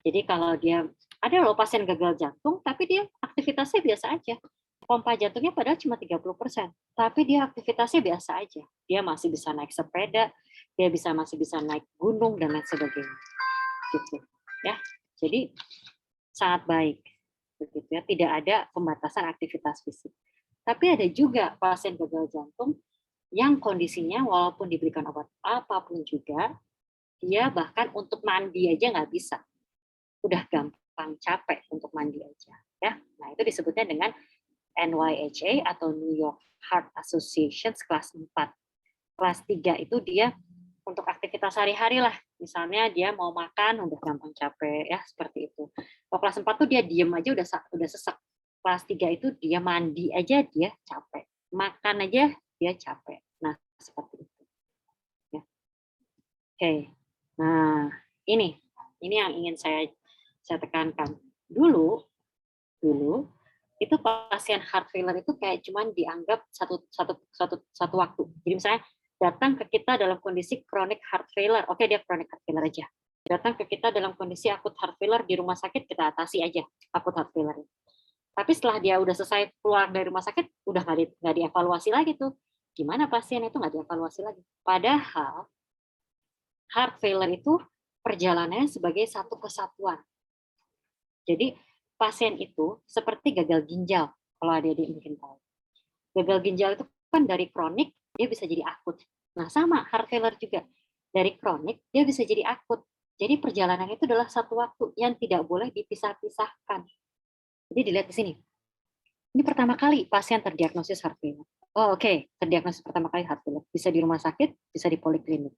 Jadi kalau dia, ada loh pasien gagal jantung, tapi dia aktivitasnya biasa aja. Pompa jantungnya padahal cuma 30%, tapi dia aktivitasnya biasa aja. Dia masih bisa naik sepeda, dia masih bisa naik gunung, dan lain sebagainya. Gitu. Ya. Jadi sangat baik. Begitu ya. Tidak ada pembatasan aktivitas fisik. Tapi ada juga pasien gagal jantung yang kondisinya walaupun diberikan obat apapun juga, dia bahkan untuk mandi aja nggak bisa. Udah gampang capek untuk mandi aja. Ya. Nah, itu disebutnya dengan NYHA atau New York Heart Association kelas 4. Kelas 3 itu dia untuk aktivitas sehari-hari lah. Misalnya dia mau makan udah gampang capek ya, seperti itu. Kalau kelas 4 tuh dia diem aja udah sesek. Kelas 3 itu dia mandi aja dia capek. Makan aja dia capek. Nah, seperti itu. Ya. Oke. Nah, ini yang ingin saya tekankan. Dulu itu pasien heart failure itu kayak cuman dianggap satu waktu. Jadi misalnya datang ke kita dalam kondisi chronic heart failure, oke dia chronic heart failure aja. Datang ke kita dalam kondisi akut heart failure di rumah sakit, kita atasi aja akut heart failure. Tapi setelah dia udah selesai keluar dari rumah sakit, udah nggak dievaluasi lagi tuh. Gimana pasien itu nggak dievaluasi lagi? Padahal heart failure itu perjalanannya sebagai satu kesatuan. Jadi pasien itu seperti gagal ginjal, kalau adik-adik mungkin tahu. Gagal ginjal itu kan dari kronik, dia bisa jadi akut. Nah sama, heart failure juga. Dari kronik, dia bisa jadi akut. Jadi perjalanan itu adalah satu waktu yang tidak boleh dipisah-pisahkan. Jadi dilihat di sini. Ini pertama kali pasien terdiagnosis heart failure. Oh oke, terdiagnosis pertama kali heart failure. Bisa di rumah sakit, bisa di poliklinik.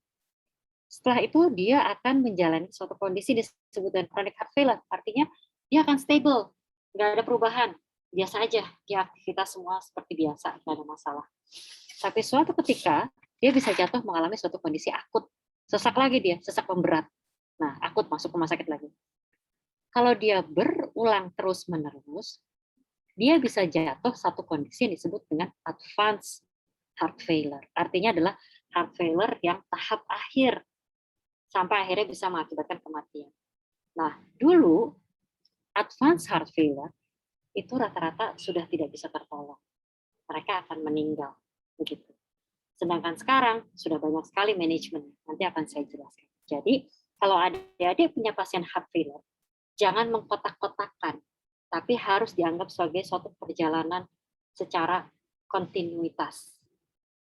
Setelah itu dia akan menjalani suatu kondisi disebut dengan chronic heart failure. Artinya dia akan stable, nggak ada perubahan, biasa aja, dia aktivitas semua seperti biasa, nggak ada masalah. Tapi suatu ketika dia bisa jatuh mengalami suatu kondisi akut, sesak lagi dia, sesak pemberat. Nah, akut masuk rumah sakit lagi. Kalau dia berulang terus-menerus, dia bisa jatuh satu kondisi yang disebut dengan advanced heart failure. Artinya adalah heart failure yang tahap akhir, sampai akhirnya bisa mengakibatkan kematian. Nah, dulu advanced heart failure itu rata-rata sudah tidak bisa tertolong. Mereka akan meninggal. Begitu. Sedangkan sekarang sudah banyak sekali manajemen. Nanti akan saya jelaskan. Jadi, kalau adik-adik punya pasien heart failure, jangan mengkotak-kotakkan, tapi harus dianggap sebagai suatu perjalanan secara kontinuitas.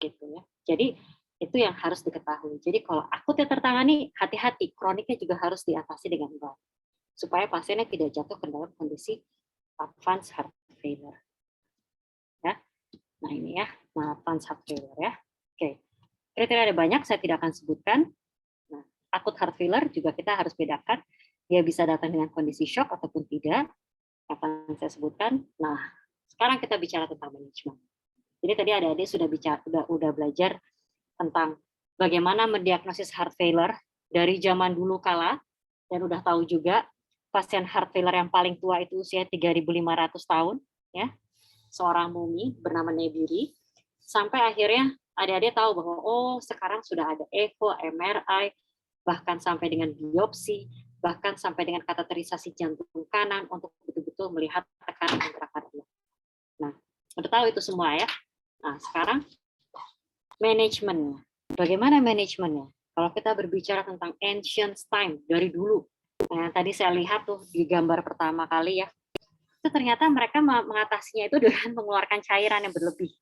Gitu ya. Jadi, itu yang harus diketahui. Jadi, kalau akutnya tertangani, hati-hati. Kroniknya juga harus diatasi dengan baik. Supaya pasiennya tidak jatuh ke dalam kondisi advanced heart failure. Ya. Nah ini ya, advanced heart failure ya. Oke. Kriteria ada banyak, saya tidak akan sebutkan. Nah, akut heart failure juga kita harus bedakan. Dia bisa datang dengan kondisi shock ataupun tidak. Akan saya sebutkan. Nah, sekarang kita bicara tentang manajemen. Jadi tadi adik-adik sudah belajar tentang bagaimana mendiagnosis heart failure dari zaman dulu kala, dan udah tahu juga pasien heart failure yang paling tua itu usia 3.500 tahun, ya, seorang mumi bernama Nebiri, sampai akhirnya adik-adik tahu bahwa oh sekarang sudah ada echo, MRI, bahkan sampai dengan biopsi, bahkan sampai dengan kateterisasi jantung kanan untuk betul-betul melihat tekanan intrakardiak. Nah, udah tahu itu semua ya. Nah, sekarang manajemennya. Bagaimana manajemennya? Kalau kita berbicara tentang ancient time, dari dulu, nah, tadi saya lihat tuh di gambar pertama kali ya, itu ternyata mereka mengatasinya itu dengan mengeluarkan cairan yang berlebih.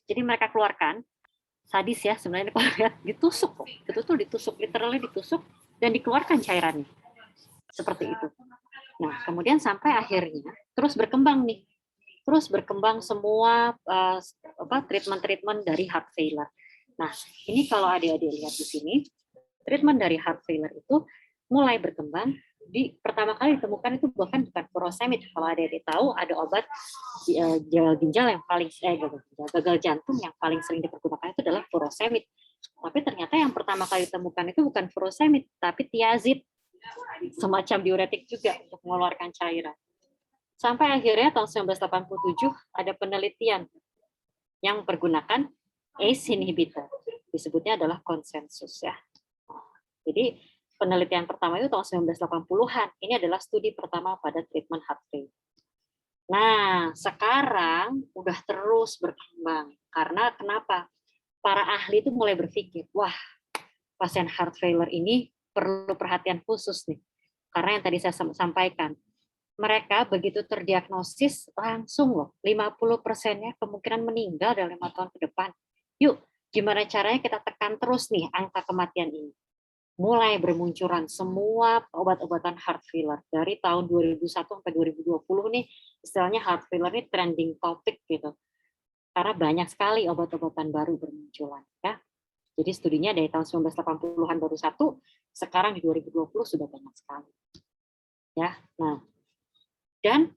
Jadi mereka keluarkan, sadis ya sebenarnya kalau lihat, ditusuk, betul-betul ditusuk, literally ditusuk, dan dikeluarkan cairannya. Seperti itu. Nah, kemudian sampai akhirnya terus berkembang nih, terus berkembang semua treatment-treatment dari heart failure. Nah, ini kalau adik-adik lihat di sini, treatment dari heart failure itu mulai berkembang. Pertama kali ditemukan itu bukan furosemid. Kalau adik-adik tahu ada obat gagal ginjal yang paling gagal jantung yang paling sering dipergunakan itu adalah furosemid. Tapi ternyata yang pertama kali ditemukan itu bukan furosemid, tapi thiazid, semacam diuretik juga untuk mengeluarkan cairan. Sampai akhirnya tahun 1987 ada penelitian yang menggunakan ACE inhibitor. Disebutnya adalah konsensus ya. Jadi penelitian pertama itu tahun 1980-an. Ini adalah studi pertama pada treatment heart failure. Nah, sekarang udah terus berkembang. Karena kenapa? Para ahli itu mulai berpikir, wah, pasien heart failure ini perlu perhatian khusus nih. Karena yang tadi saya sampaikan, mereka begitu terdiagnosis langsung loh, 50%-nya kemungkinan meninggal dalam 5 tahun ke depan. Yuk, gimana caranya kita tekan terus nih angka kematian ini? Mulai bermunculan semua obat-obatan heart failure dari tahun 2001 sampai 2020 nih, istilahnya heart failure ini trending topic gitu. Karena banyak sekali obat-obatan baru bermunculan ya. Jadi studinya dari tahun 1980-an baru satu, sekarang di 2020 sudah banyak sekali. Ya, nah, dan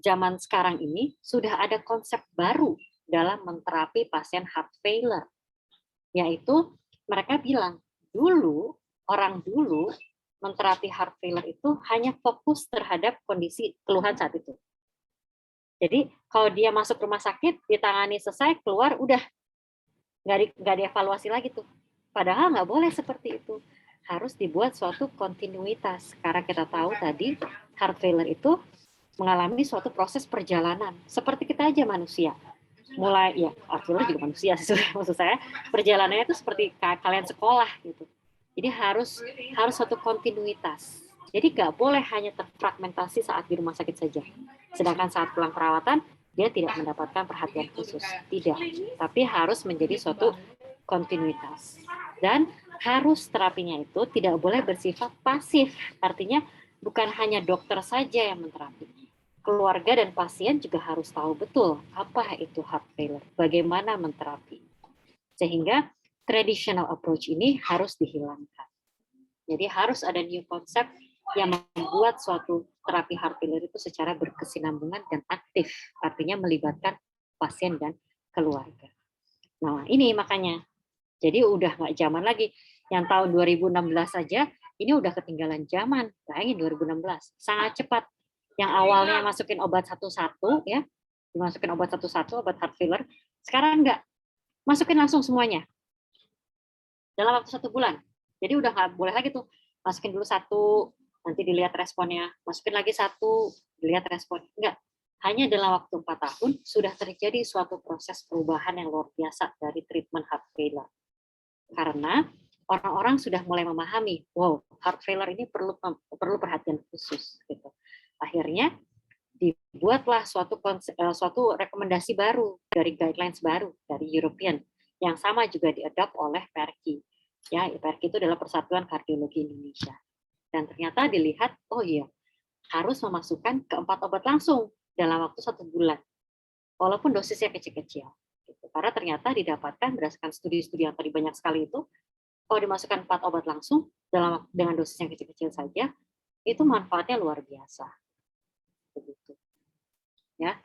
zaman sekarang ini sudah ada konsep baru dalam menterapi pasien heart failure, yaitu mereka bilang orang dulu menterapi heart failure itu hanya fokus terhadap kondisi keluhan saat itu. Jadi kalau dia masuk rumah sakit, ditangani selesai, keluar, udah nggak dievaluasi lagi tuh. Padahal nggak boleh seperti itu. Harus dibuat suatu kontinuitas. Karena kita tahu tadi heart failure itu mengalami suatu proses perjalanan. Seperti kita aja manusia. Mulai, ya heart failure juga manusia sih, maksud saya. Perjalanannya itu seperti kalian sekolah gitu. Jadi harus suatu kontinuitas. Jadi nggak boleh hanya terfragmentasi saat di rumah sakit saja. Sedangkan saat pulang perawatan, dia tidak mendapatkan perhatian khusus. Tidak. Tapi harus menjadi suatu kontinuitas. Dan harus terapinya itu tidak boleh bersifat pasif. Artinya bukan hanya dokter saja yang menterapi. Keluarga dan pasien juga harus tahu betul apa itu heart failure, bagaimana menterapi. Sehingga traditional approach ini harus dihilangkan. Jadi harus ada new concept yang membuat suatu terapi heart failure itu secara berkesinambungan dan aktif, artinya melibatkan pasien dan keluarga. Nah, ini makanya. Jadi udah nggak zaman lagi. Yang tahun 2016 saja, ini udah ketinggalan zaman. Bayangin 2016, sangat cepat. Yang awalnya masukin obat satu-satu, ya, dimasukin obat satu-satu, obat heart failure, sekarang enggak. Masukin langsung semuanya. Dalam waktu 1 bulan. Jadi udah nggak boleh lagi tuh, masukin dulu satu, nanti dilihat responnya, masukin lagi satu, dilihat respon. Enggak. Hanya dalam waktu 4 tahun sudah terjadi suatu proses perubahan yang luar biasa dari treatment heart failure. Karena orang-orang sudah mulai memahami, wow, heart failure ini perlu perhatian khusus. Gitu. Akhirnya dibuatlah suatu rekomendasi baru dari guidelines baru dari European yang sama juga diadopt oleh PERCI. Ya, PERCI itu adalah Persatuan Kardiologi Indonesia. Dan ternyata dilihat, oh iya, harus memasukkan ke-4 obat langsung dalam waktu 1 bulan, walaupun dosisnya kecil-kecil. Gitu. Karena ternyata didapatkan berdasarkan studi-studi yang tadi banyak sekali itu, kalau dimasukkan 4 obat langsung dengan dosis yang kecil-kecil saja, itu manfaatnya luar biasa. Begitu. Ya.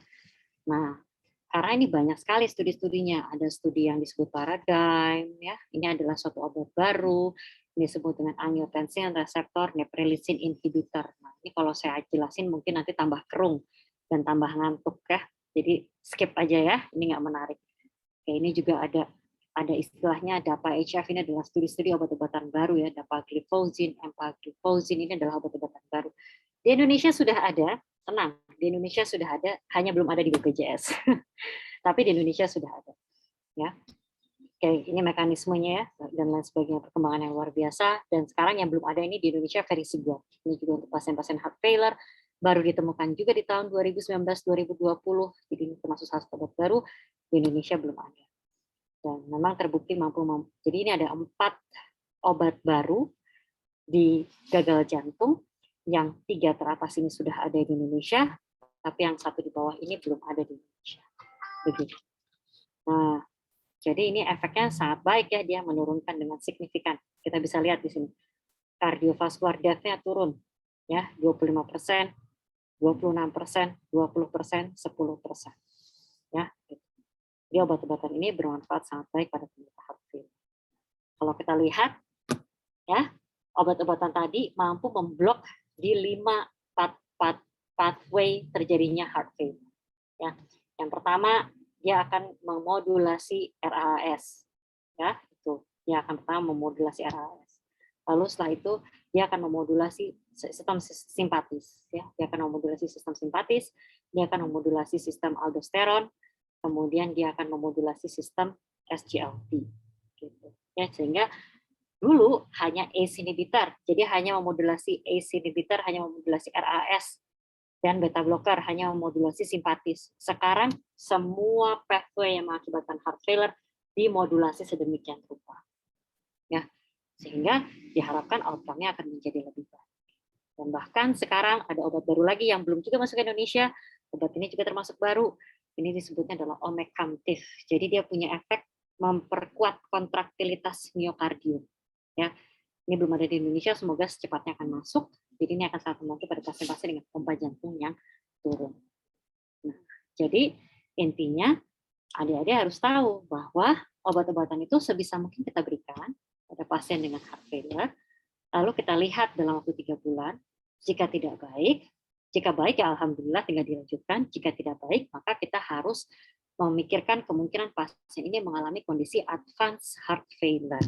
Nah, karena ini banyak sekali studi-studinya. Ada studi yang disebut paradigm, ya. Ini adalah suatu obat baru, ini disebut dengan angiotensin reseptor neprilysin inhibitor. Nah, ini kalau saya jelasin mungkin nanti tambah kerung dan tambah ngantuk ya. Jadi skip aja ya, ini nggak menarik. Oke, ini juga ada istilahnya DAPA-HF, ini adalah studi-studi obat-obatan baru ya, dapagliflozin, empagliflozin, ini adalah obat-obatan baru. Di Indonesia sudah ada, tenang, di Indonesia sudah ada, hanya belum ada di BPJS. Tapi di Indonesia sudah ada. Ya. Oke, ini mekanismenya ya, dan lain sebagainya, perkembangan yang luar biasa. Dan sekarang yang belum ada ini di Indonesia versi gua. Ini juga untuk pasien-pasien heart failure, baru ditemukan juga di tahun 2019-2020, jadi ini termasuk salah satu obat baru, di Indonesia belum ada. Dan memang terbukti mampu. Jadi ini ada 4 obat baru di gagal jantung, yang 3 teratas ini sudah ada di Indonesia, tapi yang 1 di bawah ini belum ada di Indonesia. Begitu. Nah, jadi ini efeknya sangat baik ya, dia menurunkan dengan signifikan. Kita bisa lihat di sini. Cardiovascular death-nya turun ya, 25%, 26%, 20%, 10%. Ya, gitu. Jadi obat-obatan ini bermanfaat sangat baik pada penderita heart failure. Kalau kita lihat ya, obat-obatan tadi mampu memblok di 5 pathway terjadinya heart failure. Ya. Yang pertama, dia akan memodulasi RAS. Ya, itu. Dia akan pertama memodulasi RAS. Lalu setelah itu dia akan memodulasi sistem simpatis, ya. Dia akan memodulasi sistem simpatis, dia akan memodulasi sistem aldosteron, kemudian dia akan memodulasi sistem SGLT. Gitu. Ya, sehingga dulu hanya ACE inhibitor, jadi hanya memodulasi ACE inhibitor, hanya memodulasi RAS, dan beta blocker hanya memodulasi simpatis. Sekarang semua pathway yang mengakibatkan heart failure dimodulasi sedemikian rupa. Ya, sehingga diharapkan outcome-nya akan menjadi lebih baik. Dan bahkan sekarang ada obat baru lagi yang belum juga masuk ke Indonesia. Obat ini juga termasuk baru. Ini disebutnya adalah omecamtiv. Jadi dia punya efek memperkuat kontraktilitas miokardium. Ya, ini belum ada di Indonesia, semoga secepatnya akan masuk. Jadi ini akan sangat membantu pada pasien-pasien dengan pompa jantung yang turun. Nah, jadi intinya adik-adik harus tahu bahwa obat-obatan itu sebisa mungkin kita berikan pada pasien dengan heart failure, lalu kita lihat dalam waktu 3 bulan. Jika tidak baik, jika baik ya alhamdulillah tinggal dilanjutkan, jika tidak baik maka kita harus memikirkan kemungkinan pasien ini mengalami kondisi advanced heart failure.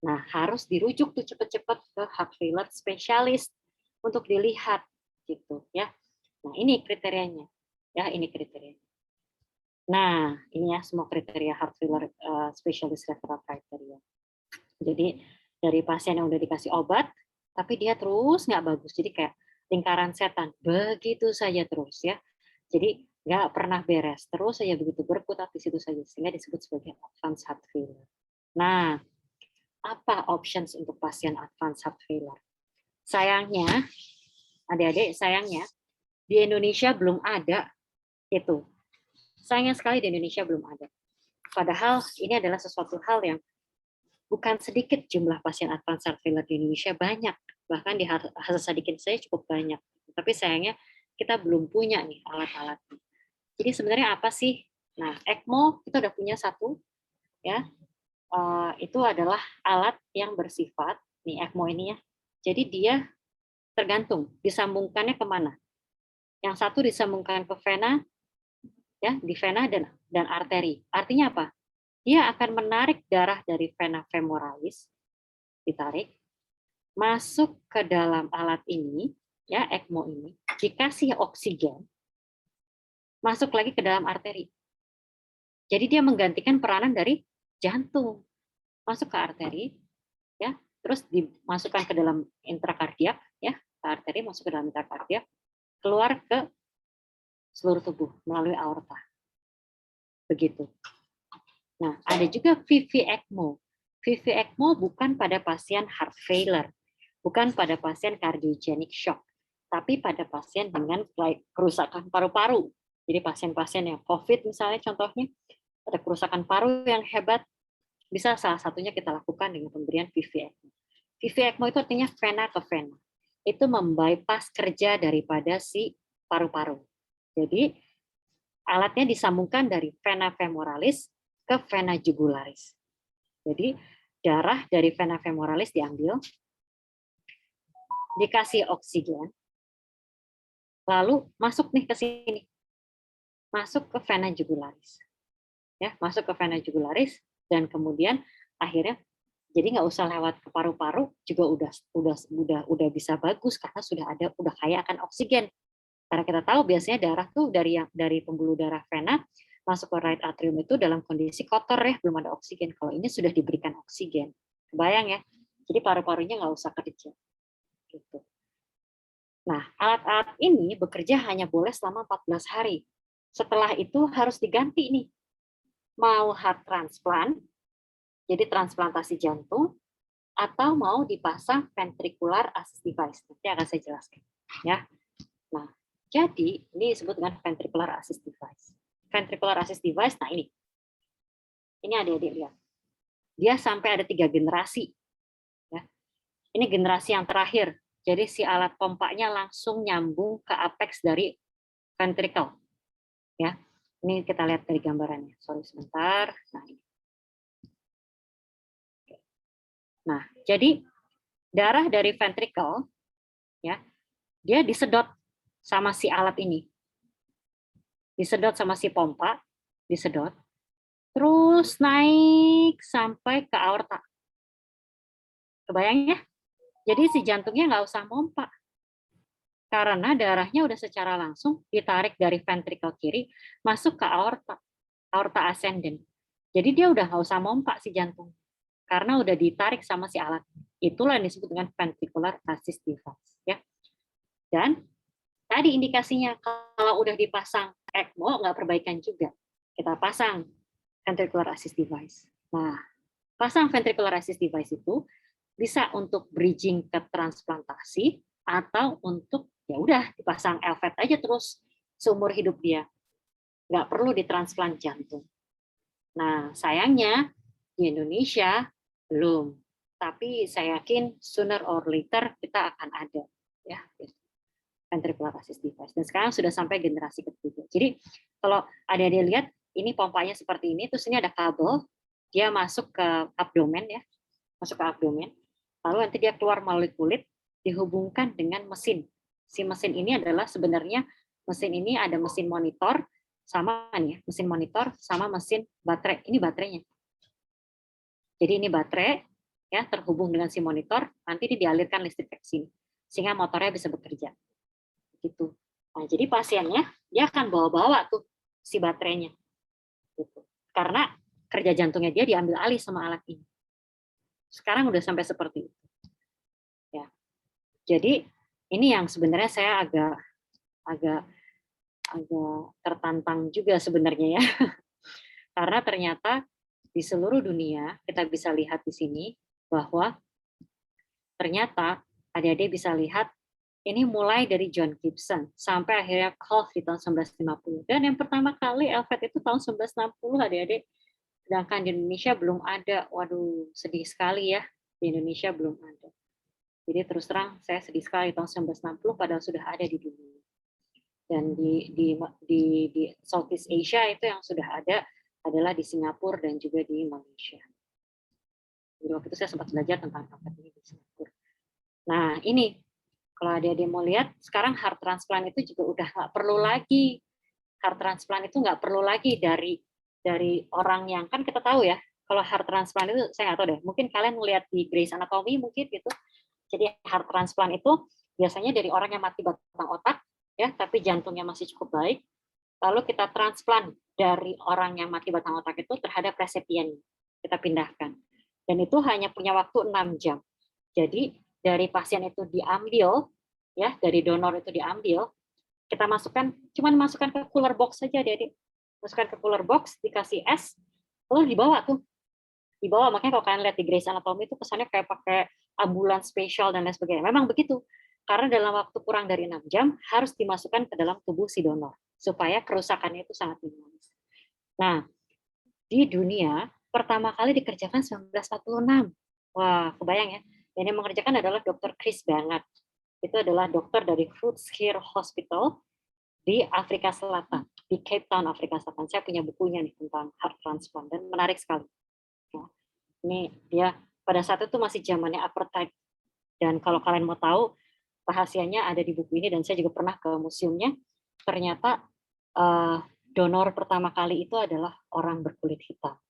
Nah, harus dirujuk tuh cepat-cepat ke heart failure spesialis untuk dilihat gitu ya. Nah, ini kriterianya. Ya, ini kriterianya. Nah, ini ya semua kriteria heart failure specialist referral criteria. Jadi dari pasien yang udah dikasih obat, tapi dia terus nggak bagus. Jadi kayak lingkaran setan, begitu saja terus ya. Jadi nggak pernah beres, terus saja begitu berkutat di situ saja, sehingga disebut sebagai advanced heart failure. Nah, apa options untuk pasien advanced heart failure? Sayangnya, adik-adik, sayangnya di Indonesia belum ada itu. Sayang sekali di Indonesia belum ada. Padahal ini adalah sesuatu hal yang bukan sedikit jumlah pasien advanced heart failure di Indonesia, banyak. Bahkan di Hasan Sadikin saya cukup banyak. Tapi sayangnya kita belum punya nih alat-alatnya. Jadi sebenarnya apa sih? Nah, ECMO kita udah punya satu, ya. Itu adalah alat yang bersifat, nih ECMO ini ya. Jadi dia tergantung disambungkannya kemana. Yang satu disambungkan ke vena, ya, di vena dan arteri. Artinya apa? Dia akan menarik darah dari vena femoralis, ditarik, masuk ke dalam alat ini, ya ECMO ini, dikasih oksigen, masuk lagi ke dalam arteri. Jadi dia menggantikan peranan dari jantung, masuk ke arteri, ya, terus dimasukkan ke dalam intrakardiak, ya, ke arteri masuk ke dalam intrakardiak, keluar ke seluruh tubuh melalui aorta. Begitu. Nah, ada juga VV ECMO. VV ECMO bukan pada pasien heart failure, bukan pada pasien cardiogenic shock, tapi pada pasien dengan kerusakan paru-paru. Jadi pasien-pasien yang COVID misalnya contohnya, ada kerusakan paru yang hebat, bisa salah satunya kita lakukan dengan pemberian VV ECMO. VV ECMO itu artinya vena ke vena. Itu membypass kerja daripada si paru-paru. Jadi alatnya disambungkan dari vena femoralis ke vena jugularis. Jadi darah dari vena femoralis diambil, dikasih oksigen, lalu masuk nih ke sini, masuk ke vena jugularis, ya, masuk ke vena jugularis, dan kemudian akhirnya jadi nggak usah lewat ke paru-paru juga udah bisa bagus karena udah kaya akan oksigen. Karena kita tahu biasanya darah tuh dari pembuluh darah vena masuk ke right atrium itu dalam kondisi kotor ya, belum ada oksigen. Kalau ini sudah diberikan oksigen, kebayang ya. Jadi paru-parunya nggak usah kerja. Gitu. Nah, alat-alat ini bekerja hanya boleh selama 14 hari. Setelah itu harus diganti nih. Mau heart transplant, jadi transplantasi jantung, atau mau dipasang ventricular assist device. Nanti akan saya jelaskan. Ya. Nah, jadi ini disebut dengan ventricular assist device. Ventricular assist device, nah ini adik-adik lihat. Dia sampai ada 3 generasi. Ya. Ini generasi yang terakhir. Jadi si alat pompanya langsung nyambung ke apex dari ventricle. Ya, ini kita lihat dari gambarannya. Sorry sebentar. Nah, ini. Nah, jadi darah dari ventricle, ya, dia disedot sama si alat ini. Disedot sama si pompa, disedot. Terus naik sampai ke aorta. Kebayang ya? Jadi si jantungnya nggak usah pompa. Karena darahnya udah secara langsung ditarik dari ventricle kiri masuk ke aorta ascendant. Jadi dia udah nggak usah pompa si jantung. Karena udah ditarik sama si alat. Itulah yang disebut dengan ventricular assist device. Ya. Dan tadi indikasinya kalau udah dipasang ECMO nggak perbaikan juga. Kita pasang ventricular assist device. Nah, pasang ventricular assist device itu bisa untuk bridging ke transplantasi atau untuk ya udah dipasang LVAD aja terus seumur hidup dia. Nggak perlu ditransplant jantung. Nah, sayangnya di Indonesia belum. Tapi saya yakin sooner or later kita akan ada, ya, ventricular assist device. Dan sekarang sudah sampai generasi ketiga. Jadi kalau adik-adik lihat, ini pompanya seperti ini, terus ini ada kabel, dia masuk ke abdomen, ya, masuk ke abdomen, lalu nanti dia keluar melalui kulit, dihubungkan dengan mesin. Si mesin ini adalah sebenarnya mesin ini ada mesin monitor sama nih, mesin monitor sama mesin baterai. Ini baterainya. Jadi ini baterai ya terhubung dengan si monitor, nanti dialirkan listrik ke sini sehingga motornya bisa bekerja. Gitu. Nah, jadi pasiennya dia akan bawa-bawa tuh si baterainya. Gitu. Karena kerja jantungnya dia diambil alih sama alat ini. Sekarang udah sampai seperti itu. Ya. Jadi ini yang sebenarnya saya agak tertantang juga sebenarnya ya. Karena ternyata di seluruh dunia kita bisa lihat di sini bahwa ternyata adik-adik bisa lihat ini mulai dari John Gibson sampai akhirnya Kolff di tahun 1950. Dan yang pertama kali LVAD itu tahun 1960 adik-adik. Sedangkan di Indonesia belum ada. Waduh, sedih sekali ya. Di Indonesia belum ada. Jadi terus terang saya sedih sekali tahun 1960 padahal sudah ada di dunia. Dan di Southeast Asia itu yang sudah ada adalah di Singapura dan juga di Malaysia. Jadi waktu itu saya sempat belajar tentang LVAD ini di Singapura. Nah ini kalau adik-adik mau lihat, sekarang heart transplant itu juga udah nggak perlu lagi. Heart transplant itu nggak perlu lagi dari orang yang, kan kita tahu ya, kalau heart transplant itu, saya nggak tahu deh, mungkin kalian melihat di Grey's Anatomy mungkin gitu. Jadi heart transplant itu biasanya dari orang yang mati batang otak, ya, tapi jantungnya masih cukup baik, lalu kita transplant dari orang yang mati batang otak itu terhadap resipien, kita pindahkan. Dan itu hanya punya waktu 6 jam. Jadi dari pasien itu diambil, ya dari donor itu diambil, kita cuman masukkan ke cooler box saja, adik-adik. Masukkan ke cooler box, dikasih es, lalu dibawa tuh. Dibawa, makanya kalau kalian lihat di Grey's Anatomy itu kesannya kayak pakai ambulans spesial dan lain sebagainya. Memang begitu. Karena dalam waktu kurang dari 6 jam harus dimasukkan ke dalam tubuh si donor supaya kerusakannya itu sangat minimalis. Nah, di dunia pertama kali dikerjakan 1946. Wah, kebayang ya. Yang mengerjakan adalah Dr. Chris Bannett. Itu adalah dokter dari Rutgers Hospital di Afrika Selatan, di Cape Town, Afrika Selatan. Saya punya bukunya nih tentang heart transplant dan menarik sekali. Ya. Ini dia pada saat itu masih zamannya apartheid. Dan kalau kalian mau tahu, rahasianya ada di buku ini dan saya juga pernah ke museumnya. Ternyata donor pertama kali itu adalah orang berkulit hitam.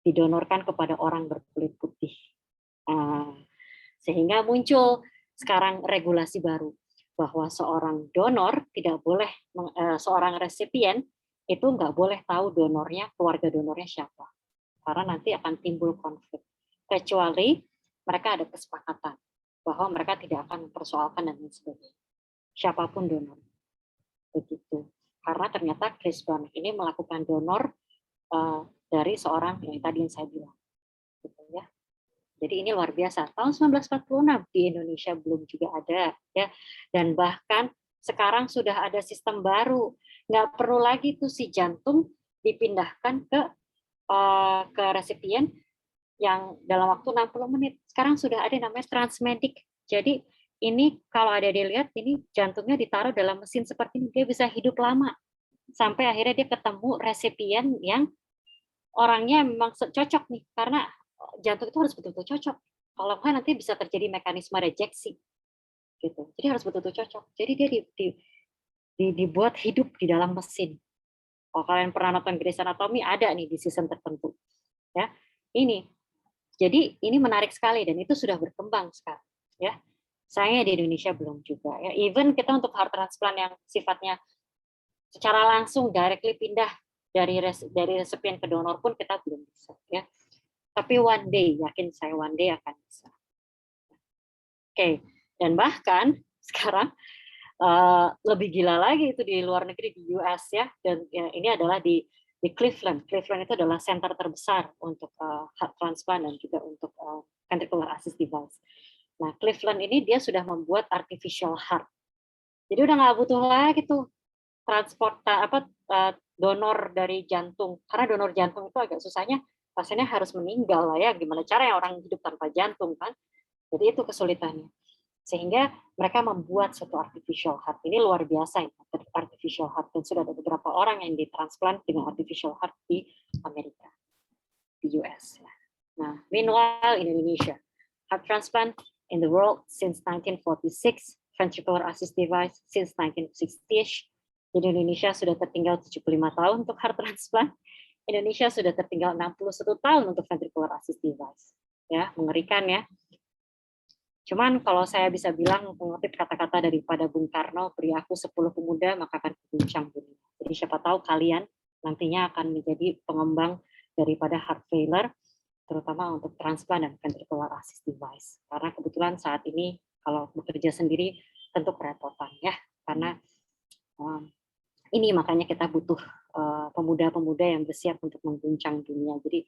Didonorkan kepada orang berkulit putih. Sehingga muncul sekarang regulasi baru bahwa seorang donor tidak boleh, seorang resipien itu nggak boleh tahu donornya, keluarga donornya siapa, karena nanti akan timbul konflik. Kecuali mereka ada kesepakatan bahwa mereka tidak akan mempersoalkan dan lain sebagainya. Siapapun donor, begitu. Karena ternyata Chris Bannett ini melakukan donor dari seorang yang tadi yang saya bilang, gitu ya. Jadi ini luar biasa. Tahun 1946 di Indonesia belum juga ada, ya. Dan bahkan sekarang sudah ada sistem baru. Nggak perlu lagi tuh si jantung dipindahkan ke resipien yang dalam waktu 60 menit. Sekarang sudah ada namanya Transmedic. Jadi ini kalau ada dilihat, ini jantungnya ditaruh dalam mesin seperti ini, dia bisa hidup lama. Sampai akhirnya dia ketemu resipien yang orangnya memang cocok nih, karena jantung itu harus betul-betul cocok. Kalau enggak nanti bisa terjadi mekanisme rejeksi. Gitu. Jadi harus betul-betul cocok. Jadi dia dibuat hidup di dalam mesin. Kalau kalian pernah nonton Grey's Anatomy, ada nih di season tertentu. Ya, ini. Jadi ini menarik sekali dan itu sudah berkembang sekarang. Ya, sayangnya di Indonesia belum juga. Ya, even kita untuk heart transplant yang sifatnya secara langsung directly pindah dari resipien ke donor pun kita belum bisa. Ya. Tapi one day, yakin saya one day akan bisa. Oke, dan bahkan sekarang lebih gila lagi itu di luar negeri, di US ya, dan ya, ini adalah di Cleveland. Cleveland itu adalah center terbesar untuk heart transplant dan juga untuk ventricular assist device. Nah, Cleveland ini dia sudah membuat artificial heart. Jadi udah nggak butuh lagi tuh donor dari jantung. Karena donor jantung itu agak susahnya, pasiennya harus meninggal lah ya. Gimana caranya orang hidup tanpa jantung kan? Jadi itu kesulitannya. Sehingga mereka membuat suatu artificial heart. Ini luar biasa ya, artificial heart. Dan sudah ada beberapa orang yang ditransplant dengan artificial heart di Amerika, di US. Nah, meanwhile in Indonesia, heart transplant in the world since 1946, ventricular assist device since 1960-ish. Di Indonesia sudah tertinggal 75 tahun untuk heart transplant. Indonesia sudah tertinggal 61 tahun untuk ventricular assist device. Ya, mengerikan ya. Cuman kalau saya bisa bilang mengutip kata-kata daripada Bung Karno, beri aku 10 pemuda maka akan guncang dunia. Jadi siapa tahu kalian nantinya akan menjadi pengembang daripada heart failure, terutama untuk transplant dan ventricular assist device. Karena kebetulan saat ini kalau bekerja sendiri tentu kerepotan ya, karena ini makanya kita butuh pemuda-pemuda yang bersiap untuk mengguncang dunia. Jadi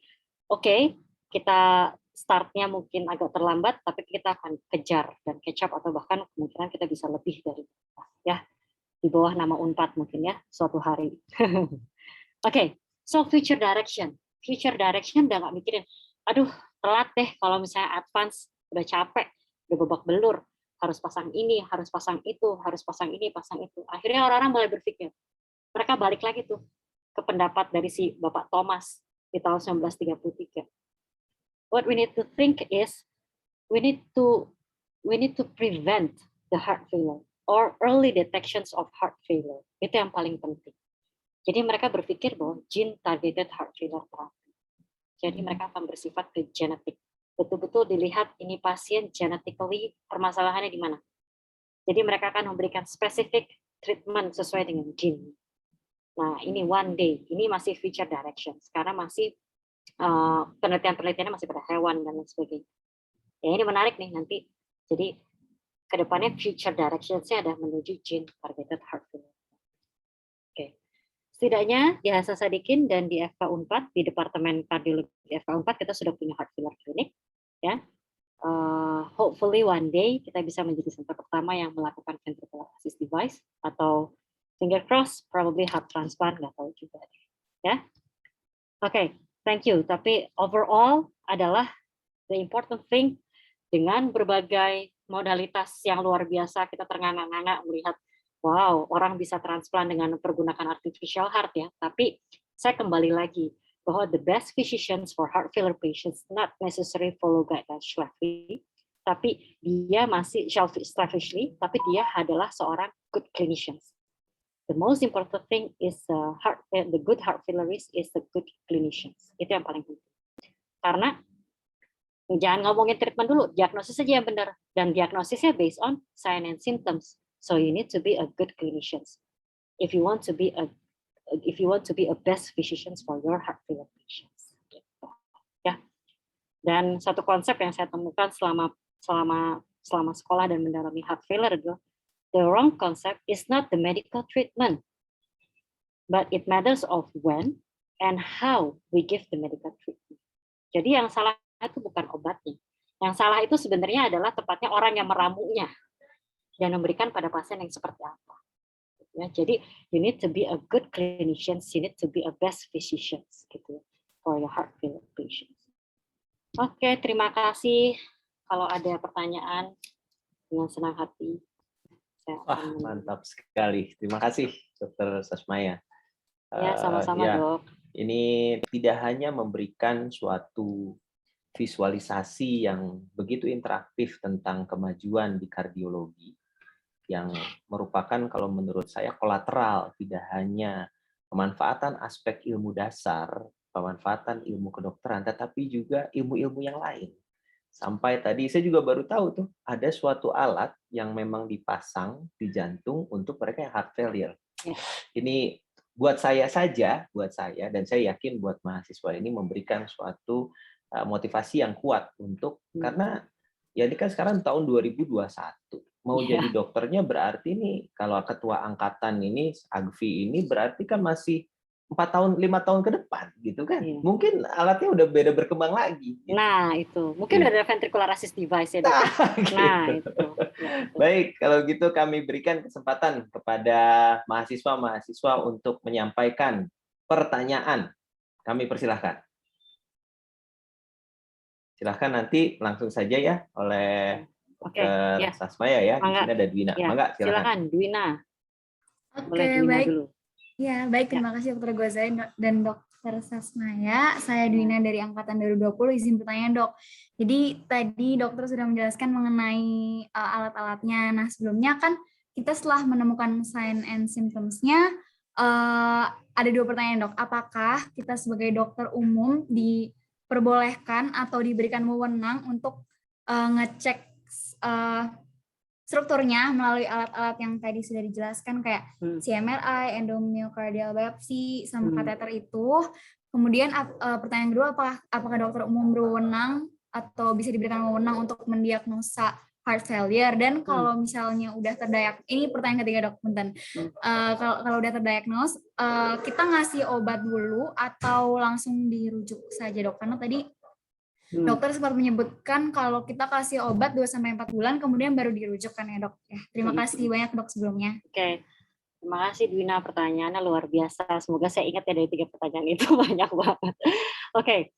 oke, kita startnya mungkin agak terlambat, tapi kita akan kejar dan catch up, atau bahkan kemungkinan kita bisa lebih dari ya di bawah nama Unpad mungkin ya suatu hari. Oke, so future direction udah nggak mikirin, aduh telat deh kalau misalnya advance, udah capek, udah babak belur, harus pasang ini, harus pasang itu, harus pasang ini, pasang itu. Akhirnya orang-orang mulai berpikir, mereka balik lagi tuh ke pendapat dari si Bapak Thomas di tahun 1933. What we need to think is we need to prevent the heart failure or early detections of heart failure. Itu yang paling penting. Jadi mereka berpikir bahwa gene targeted heart failure therapy. Jadi mereka akan bersifat ke genetik. Betul-betul dilihat ini pasien genetically permasalahannya di mana. Jadi mereka akan memberikan specific treatment sesuai dengan gene. Nah, ini one day, ini masih future direction. Sekarang masih penelitian-penelitiannya masih pada hewan dan lain sebagainya. Ya, ini menarik nih nanti. Jadi kedepannya future directions-nya ada menuju gene targeted heart failure. Oke. Setidaknya di Hasan Sadikin dan di FK Unpad, di Departemen Kardiologi FK Unpad kita sudah punya heart failure clinic. Ya. Hopefully one day kita bisa menjadi center pertama yang melakukan ventricular assist device, atau finger cross, probably heart transplant, nggak tahu juga. Ya. Oke. Thank you. Tapi overall adalah the important thing, dengan berbagai modalitas yang luar biasa, kita ternganga-nganga melihat, wow, orang bisa transplant dengan pergunakan artificial heart ya. Tapi saya kembali lagi bahwa the best physicians for heart failure patients not necessarily follow guidelines Schläfli, tapi dia masih Schläfli, tapi dia adalah seorang good clinicians. The most important thing is the good heart failure is the good clinicians. Itu yang paling penting. Karena jangan ngomongin treatment dulu, diagnosis saja yang benar, dan diagnosisnya based on sign and symptoms. So you need to be a good clinicians if you want to be a best physicians for your heart failure patients. Gitu. Ya. Dan satu konsep yang saya temukan selama sekolah dan mendalami heart failure adalah the wrong concept is not the medical treatment, but it matters of when and how we give the medical treatment. Jadi yang salah itu bukan obatnya. Yang salah itu sebenarnya adalah tepatnya orang yang meramunya dan memberikan pada pasien yang seperti apa. Ya, jadi you need to be a good clinician, you need to be a best physician gitu for your heart failure patients. Oke, terima kasih. Kalau ada pertanyaan, dengan senang hati. Wah, mantap sekali. Terima kasih, Dr. Sasmaya. Ya, sama-sama, Dok. Ini tidak hanya memberikan suatu visualisasi yang begitu interaktif tentang kemajuan di kardiologi, yang merupakan kalau menurut saya kolateral, tidak hanya pemanfaatan aspek ilmu dasar, pemanfaatan ilmu kedokteran, tetapi juga ilmu-ilmu yang lain. Sampai tadi saya juga baru tahu tuh ada suatu alat yang memang dipasang di jantung untuk mereka yang heart failure. Ini buat saya saja, dan saya yakin buat mahasiswa ini memberikan suatu motivasi yang kuat untuk, karena ya ini kan sekarang tahun 2021. Mau jadi dokternya berarti nih, kalau ketua angkatan ini, Agvi ini berarti kan masih 4 tahun, 5 tahun ke depan, gitu kan? Iya. Mungkin alatnya udah beda berkembang lagi. Gitu. Nah, itu. Mungkin Iya. udah ada ventricular assist device ya, Dok ya? Nah, Gitu. itu. Ya, betul. Baik, kalau gitu kami berikan kesempatan kepada mahasiswa-mahasiswa untuk menyampaikan pertanyaan. Kami persilahkan. Silahkan nanti langsung saja ya oleh Oke, ya. Dr. Sasmaya ya. Di Mangga. sini ada Dwina. Ya, Mangga, silakan. silakan Dwina. Boleh Oke, Dwina baik. dulu. Ya, baik. Terima kasih Dr. Ghazali dan Dr. Sasmaya. Saya Dwina dari Angkatan 2020. Izin bertanya, Dok. Jadi tadi dokter sudah menjelaskan mengenai alat-alatnya. Nah, sebelumnya kan kita setelah menemukan sign and symptoms-nya, ada 2 pertanyaan, Dok. Apakah kita sebagai dokter umum diperbolehkan atau diberikan wewenang untuk ngecek strukturnya melalui alat-alat yang tadi sudah dijelaskan kayak CMRI, endomyocardial biopsy, sama kateter itu. Kemudian pertanyaan kedua, apakah dokter umum berwenang atau bisa diberikan wewenang untuk mendiagnosa heart failure, dan kalau misalnya udah ini pertanyaan ketiga, Dok, punten. Kalau udah terdiagnos, kita ngasih obat dulu atau langsung dirujuk saja, Dok? Karena tadi dokter sempat menyebutkan kalau kita kasih obat 2-4 bulan, kemudian baru dirujuk kan ya, Dok? Ya, terima kasih banyak, Dok, sebelumnya. Oke, terima kasih Dwina, pertanyaannya luar biasa. Semoga saya ingat ya dari 3 pertanyaan itu, banyak banget. Oke,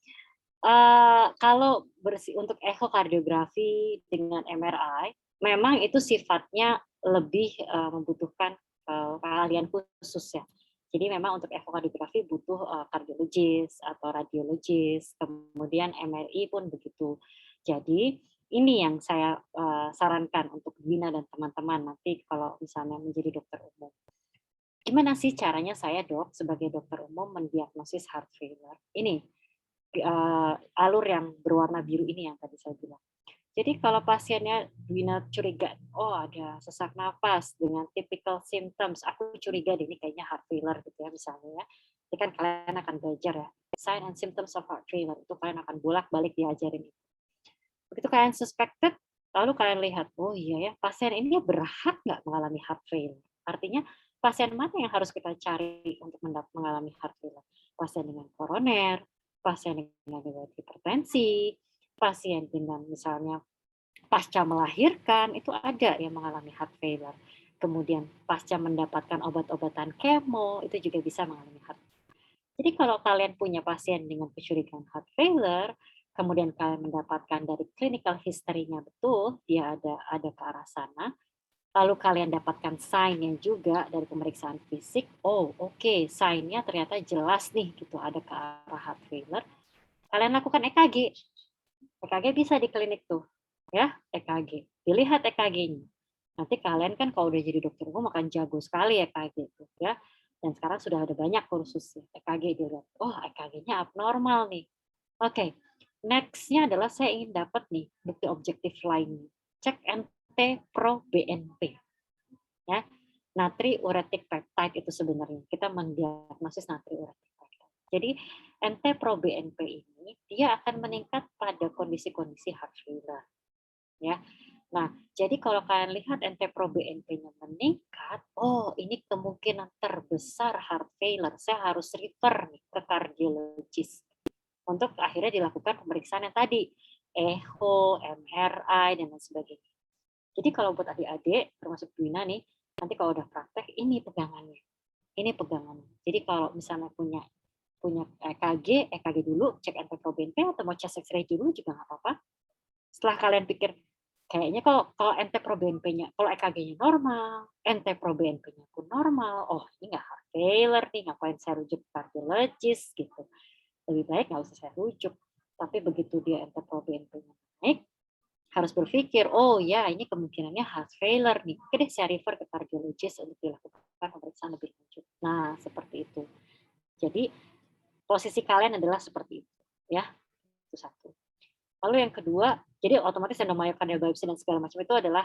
kalau untuk ekokardiografi dengan MRI, memang itu sifatnya lebih membutuhkan keahlian khusus ya. Jadi memang untuk ekokardiografi butuh kardiologis atau radiologis, kemudian MRI pun begitu. Jadi ini yang saya sarankan untuk Dwina dan teman-teman nanti kalau misalnya menjadi dokter umum. Gimana sih caranya saya, Dok, sebagai dokter umum mendiagnosis heart failure? Ini alur yang berwarna biru ini yang tadi saya bilang. Jadi kalau pasiennya Dwina curiga, oh ada sesak nafas dengan typical symptoms, aku curiga deh ini kayaknya heart failure gitu ya misalnya ya. Ini kan kalian akan belajar ya, sign and symptoms of heart failure, itu kalian akan bolak-balik diajarin. Begitu kalian suspected, lalu kalian lihat, oh iya ya, pasien ini berhak nggak mengalami heart failure? Artinya pasien mana yang harus kita cari untuk mengalami heart failure? Pasien dengan koroner, pasien dengan hipertensi, pasien dengan misalnya pasca melahirkan, itu ada yang mengalami heart failure. Kemudian pasca mendapatkan obat-obatan kemo, itu juga bisa mengalami heart failure. Jadi kalau kalian punya pasien dengan kecurigaan heart failure, kemudian kalian mendapatkan dari clinical history-nya betul, dia ada ke arah sana, lalu kalian dapatkan sign-nya juga dari pemeriksaan fisik, oh oke, sign-nya ternyata jelas nih, gitu, ada ke arah heart failure, kalian lakukan EKG. EKG bisa di klinik tuh, ya, EKG. Dilihat EKG-nya. Nanti kalian kan kalau udah jadi dokter umum akan jago sekali EKG itu, ya. Dan sekarang sudah ada banyak kursus EKG dilihat. Oh, EKG-nya abnormal nih. Oke, next-nya adalah saya ingin dapat nih bukti objektif lainnya. Cek NT-proBNP. Ya, natriuretic peptide itu sebenarnya. Kita mendiagnosis natriuretic peptide. Jadi NT-proBNP ini dia akan meningkat pada kondisi-kondisi heart failure. Ya. Nah, jadi kalau kalian lihat NT-proBNP-nya meningkat, oh ini kemungkinan terbesar heart failure. Saya harus refer nih ke kardiologis untuk akhirnya dilakukan pemeriksaan yang tadi, echo, MRI, dan lain sebagainya. Jadi kalau buat adik-adik, termasuk Dwina nih, nanti kalau udah praktek, ini pegangannya. Ini pegangannya. Jadi kalau misalnya punya EKG dulu, cek NT-proBNP, atau mau chest X-ray dulu juga nggak apa-apa. Setelah kalian pikir, kayaknya kalau NT-proBNP-nya, kalau EKG-nya normal, NT-proBNP-nya pun normal, oh ini nggak heart failure nih, ngapain saya rujuk kardiologis gitu. Lebih baik nggak usah saya rujuk. Tapi begitu dia NT-proBNP-nya naik, harus berpikir, oh ya ini kemungkinannya heart failure nih. Oke deh, saya refer ke kardiologis untuk dilakukan pemeriksaan lebih lanjut. Nah, seperti itu. Jadi, posisi kalian adalah seperti itu. Ya, itu satu. Lalu yang kedua, jadi otomatis endomyocardial biopsy dan segala macam itu adalah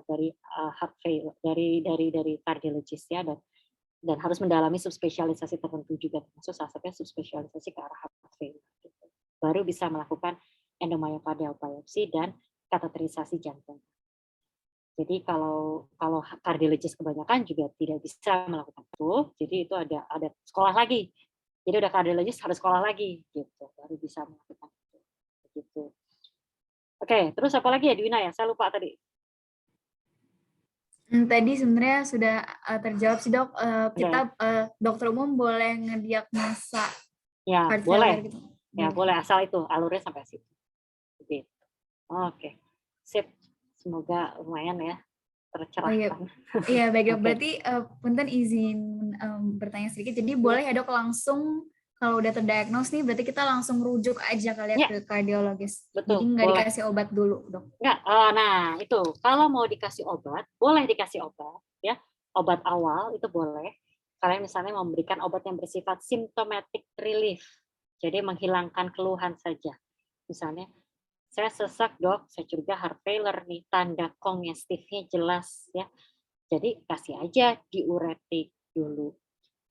dari heart failure, dari kardiologis ya, dan harus mendalami subspesialisasi tertentu juga, termasuk salah satunya subspesialisasi ke arah heart failure. Gitu. Baru bisa melakukan endomyocardial biopsy dan kateterisasi jantung. Jadi kalau kardiologis kebanyakan juga tidak bisa melakukan itu, jadi itu ada sekolah lagi Jadi udah kardiologis harus sekolah lagi gitu, baru bisa melakukan itu. Begitu. Oke, terus apa lagi ya Dwina ya? Saya lupa tadi. Tadi sebenarnya sudah terjawab sih dok. Kita Oke. dokter umum boleh ngediagnosa Ya, heart boleh. failure gitu. Ya, boleh asal itu alurnya sampai situ. Gitu. Oke. Sip. Semoga lumayan ya Oh iya, tercerahkan. iya baik dok. Oke. Berarti punten izin bertanya sedikit. Jadi boleh ya dok langsung kalau udah terdiagnos nih, berarti kita langsung rujuk aja kali ya Ya, ke kardiologis. betul. Jadi nggak Boleh. dikasih obat dulu dok. Enggak, nah itu kalau mau dikasih obat, boleh dikasih obat ya. Obat awal itu boleh. Kalian misalnya memberikan obat yang bersifat symptomatic relief. Jadi menghilangkan keluhan saja. Misalnya, saya sesak dok, saya curiga heart failure nih, tanda kongestifnya jelas ya. Jadi kasih aja diuretik dulu.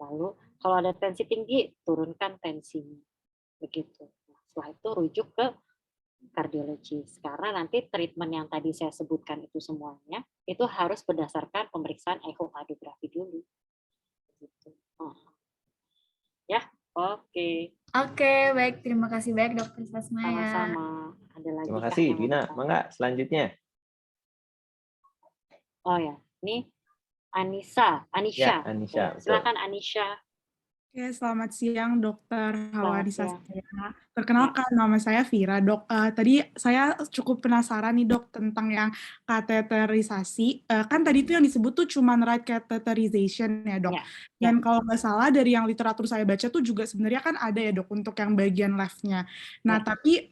Lalu kalau ada tensi tinggi, turunkan tensinya. Begitu. Setelah itu rujuk ke kardiologis. Karena nanti treatment yang tadi saya sebutkan itu semuanya, itu harus berdasarkan pemeriksaan ekokardiografi dulu. Gitu. Ya, oke. Oke, baik. Terima kasih banyak dokter Sasmaya. Sama-sama. Ada lagi Terima kah kasih, yang mau Dwina. bertanya? Mangga, selanjutnya. Oh ya, ini Anisha. Ya, Anisha. Betul. Silakan Anisha. Oke, selamat siang Dokter Hawadisa. Siang. Perkenalkan, nama saya Vira, Dok. Tadi saya cukup penasaran nih Dok tentang yang kateterisasi. Kan tadi itu yang disebut tuh cuma right catheterization ya Dok. Ya. Dan kalau nggak salah dari yang literatur saya baca tuh juga sebenarnya kan ada ya Dok untuk yang bagian left-nya. Nah, tapi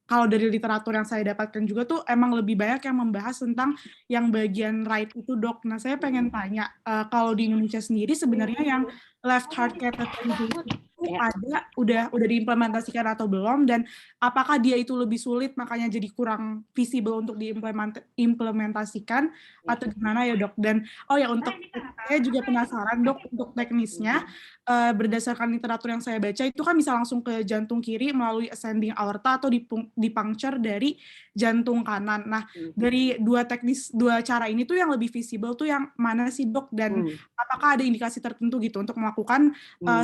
kalau dari literatur yang saya dapatkan juga tuh emang lebih banyak yang membahas tentang yang bagian right itu Dok. Nah, saya pengen tanya, kalau di Indonesia sendiri sebenarnya yang left heart catheterization itu ada, udah diimplementasikan atau belum, dan apakah dia itu lebih sulit makanya jadi kurang visible untuk diimplementasikan atau gimana ya Dok? Dan untuk saya juga penasaran Dok untuk teknisnya, berdasarkan literatur yang saya baca itu kan bisa langsung ke jantung kiri melalui ascending aorta atau dipuncture dari jantung kanan. Nah, dari dua cara ini tuh yang lebih visible tuh yang mana sih Dok? Dan apakah ada indikasi tertentu gitu untuk melakukan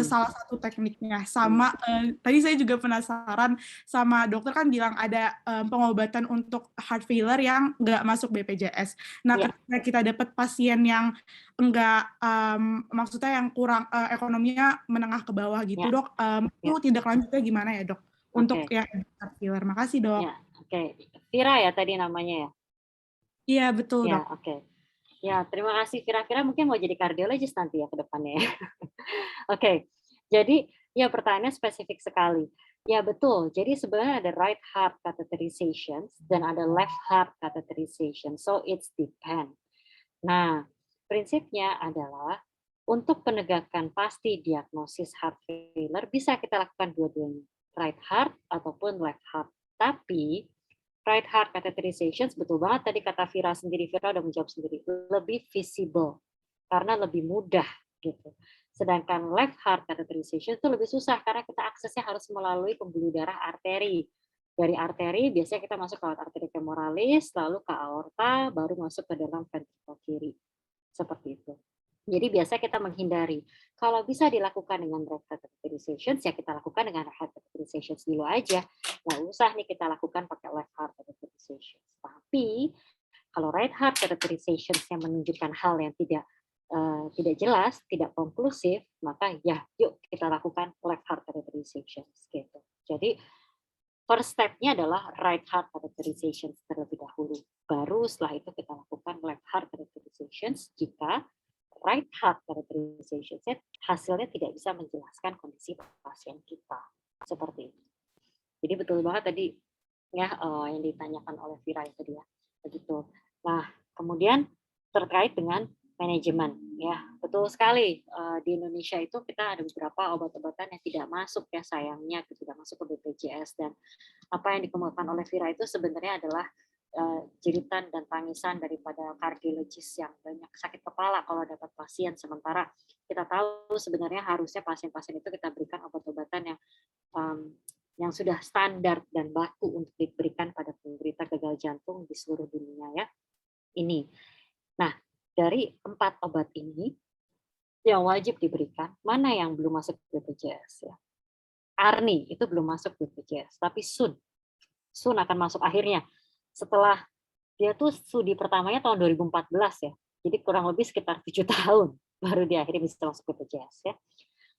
salah satu tekniknya? Sama tadi saya juga penasaran sama dokter kan bilang ada pengobatan untuk heart failure yang nggak masuk BPJS. Nah, ketika kita dapat pasien yang enggak, maksudnya yang kurang ekonominya menengah ke bawah gitu Dok, itu tindak lanjutnya gimana ya Dok? Untuk yang heart failure. Makasih Dok. Ya, Vira ya tadi namanya ya? Iya, betul Ya, Dok. Ya, terima kasih. Vira mungkin mau jadi kardiologis nanti ya ke depannya ya. Oke, jadi ya pertanyaannya spesifik sekali. Ya betul, jadi sebenarnya ada right heart catheterization dan ada left heart catheterization. So it's depend. Nah, prinsipnya adalah untuk penegakan pasti diagnosis heart failure bisa kita lakukan dua-duanya, right heart ataupun left heart. Tapi right heart catheterization betul banget tadi kata Vira sendiri, Vira udah menjawab sendiri, lebih visible karena lebih mudah gitu. Sedangkan left heart catheterization itu lebih susah karena kita aksesnya harus melalui pembuluh darah arteri. Dari arteri biasanya kita masuk ke arteri femoralis, lalu ke aorta, baru masuk ke dalam ventrikel kiri. Seperti itu. Jadi biasa kita menghindari. Kalau bisa dilakukan dengan right heart catheterization, ya kita lakukan dengan right heart catheterization dulu aja. Nggak usah nih kita lakukan pakai left heart catheterization. Tapi kalau right heart catheterization yang menunjukkan hal yang tidak jelas, tidak konklusif, maka ya yuk kita lakukan left heart catheterization. Gitu. Jadi first step-nya adalah right heart catheterization terlebih dahulu. Baru setelah itu kita lakukan left heart catheterization jika right heart catheterization hasilnya tidak bisa menjelaskan kondisi pasien kita. Seperti itu. Jadi betul banget tadi ya yang ditanyakan oleh Vira tadi ya. Begitu. Nah, kemudian terkait dengan manajemen ya, betul sekali di Indonesia itu kita ada beberapa obat-obatan yang tidak masuk ya sayangnya tidak masuk ke BPJS, dan apa yang dikemukakan oleh Vira itu sebenarnya adalah jeritan dan tangisan daripada kardiologis yang banyak sakit kepala kalau dapat pasien, sementara kita tahu sebenarnya harusnya pasien-pasien itu kita berikan obat-obatan yang sudah standar dan baku untuk diberikan pada penderita gagal jantung di seluruh dunia ya. Ini. Nah, dari 4 obat ini yang wajib diberikan, mana yang belum masuk BPJS ya. ARNI itu belum masuk BPJS, tapi soon akan masuk akhirnya. Setelah dia tuh studi pertamanya tahun 2014 ya, jadi kurang lebih sekitar 7 tahun baru dia akhirnya bisa masuk BPJS ya,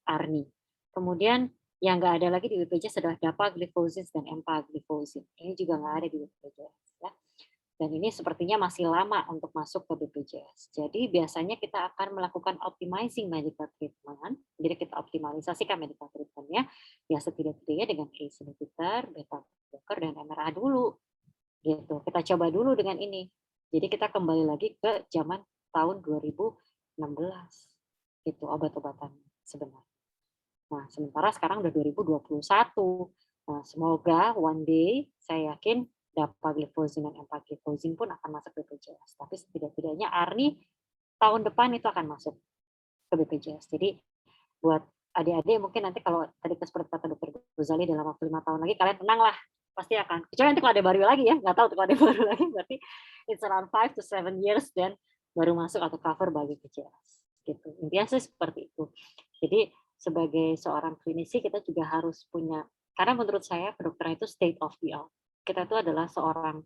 ARNI. Kemudian yang nggak ada lagi di BPJS adalah dapagliflozin dan empagliflozin. Ini juga nggak ada di BPJS ya. Dan ini sepertinya masih lama untuk masuk ke BPJS. Jadi biasanya kita akan melakukan optimizing medical treatment. Jadi kita optimalisasikan medical treatment-nya ya setidak-tidaknya dengan ACE inhibitor, beta blocker, dan MRA dulu. Gitu. Kita coba dulu dengan ini. Jadi kita kembali lagi ke zaman tahun 2016. Itu obat-obatan sebenarnya. Nah, sementara sekarang udah 2021. Nah, semoga one day saya yakin dapagliflozin dan empagliflozin pun akan masuk ke BPJS. Tapi setidak-tidaknya ARNI tahun depan itu akan masuk ke BPJS. Jadi buat adik-adik mungkin nanti kalau tadi seperti kata Dr. Ghazali dalam waktu 5 tahun lagi kalian tenanglah, pasti akan. Kecuali nanti kalau ada baru lagi ya, nggak tahu kalau ada baru lagi, berarti it's around 5 to 7 years dan baru masuk atau cover bagi BPJS. Gitu. Intinya sih seperti itu. Jadi sebagai seorang klinisi kita juga harus punya, karena menurut saya kedokteran itu state of the art. Kita itu adalah seorang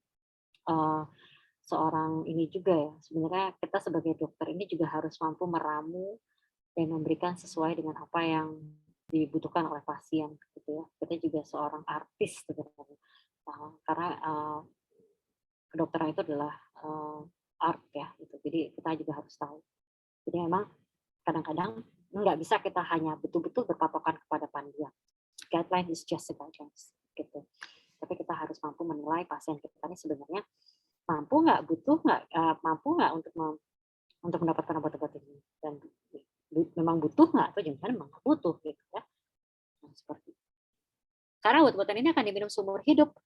ini juga ya, sebenarnya kita sebagai dokter ini juga harus mampu meramu dan memberikan sesuai dengan apa yang dibutuhkan oleh pasien gitu ya. Kita juga seorang artis sebenarnya, karena kedokteran itu adalah art ya gitu. Jadi kita juga harus tahu. Jadi memang kadang-kadang nggak bisa kita hanya betul-betul berpatokan kepada panduan. Guideline is just a guidelines gitu. Tapi kita harus mampu menilai pasien kita ini sebenarnya mampu nggak, butuh nggak, mampu nggak untuk mendapatkan obat-obat ini, dan memang butuh nggak atau jangan memang nggak butuh gitu ya. Nah, seperti itu. Karena obat-obatan ini akan diminum seumur hidup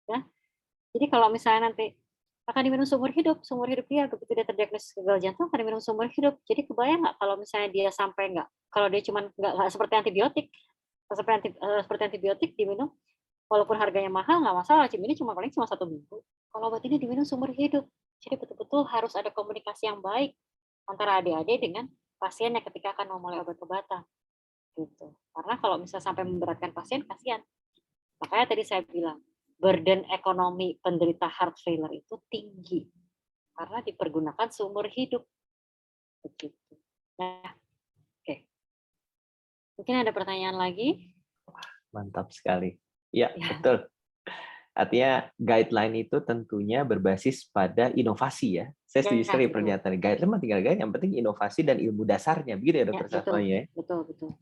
ya. Jadi kalau misalnya nanti akan diminum seumur hidup dia begitu dia terdiagnosis gagal jantung akan diminum seumur hidup. Jadi kebayang nggak kalau misalnya dia sampai nggak, kalau dia cuma nggak seperti antibiotik, seperti antibiotik diminum walaupun harganya mahal nggak masalah, ini paling cuma 1 minggu. Kalau obat ini diminum seumur hidup, jadi betul-betul harus ada komunikasi yang baik antara adik-adik dengan pasiennya ketika akan memulai obat-obatan. Gitu. Karena kalau misalnya sampai memberatkan pasien, kasihan. Makanya tadi saya bilang, burden ekonomi penderita heart failure itu tinggi karena dipergunakan seumur hidup. Begitu. Nah, oke. Mungkin ada pertanyaan lagi? Mantap sekali. Ya, betul. Artinya guideline itu tentunya berbasis pada inovasi ya. Saya setuju sekali pernyataan guideline, tinggal guideline, yang penting inovasi dan ilmu dasarnya. Begitu ya Dokter Satwa ya? Betul.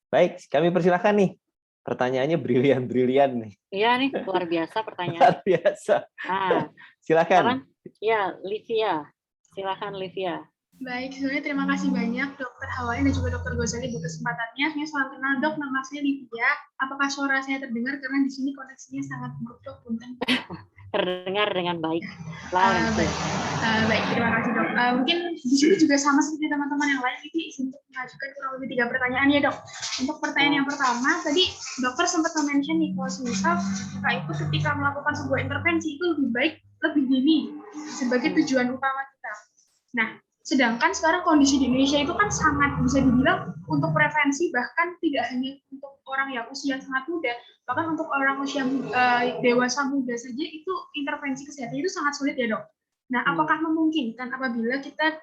Baik, kami persilahkan nih. Pertanyaannya brilian nih. Iya nih, luar biasa pertanyaan. Luar biasa. Nah, silakan. Ya, Livia. Silakan Livia. Baik, sebenarnya terima kasih banyak Dr. Hawani dan juga Dr. Ghazali buat kesempatannya. Saya salam kenal Dok, nama saya Livia. Apakah suara saya terdengar? Karena di sini koneksinya sangat buruk Dok, punten. Terdengar dengan baik. Baik, terima kasih Dok. Mungkin di sini juga sama seperti teman-teman yang lain, ini untuk mengajukan kurang lebih 3 pertanyaan ya Dok. Untuk pertanyaan yang pertama, tadi dokter sempat mention nih kalau misal kita itu ketika melakukan sebuah intervensi itu lebih baik lebih dini sebagai tujuan utama kita. Nah, sedangkan sekarang kondisi di Indonesia itu kan sangat bisa dibilang untuk prevensi, bahkan tidak hanya untuk orang yang usia sangat muda, bahkan untuk orang usia dewasa muda saja itu intervensi kesehatan itu sangat sulit ya Dok. Nah, apakah memungkinkan apabila kita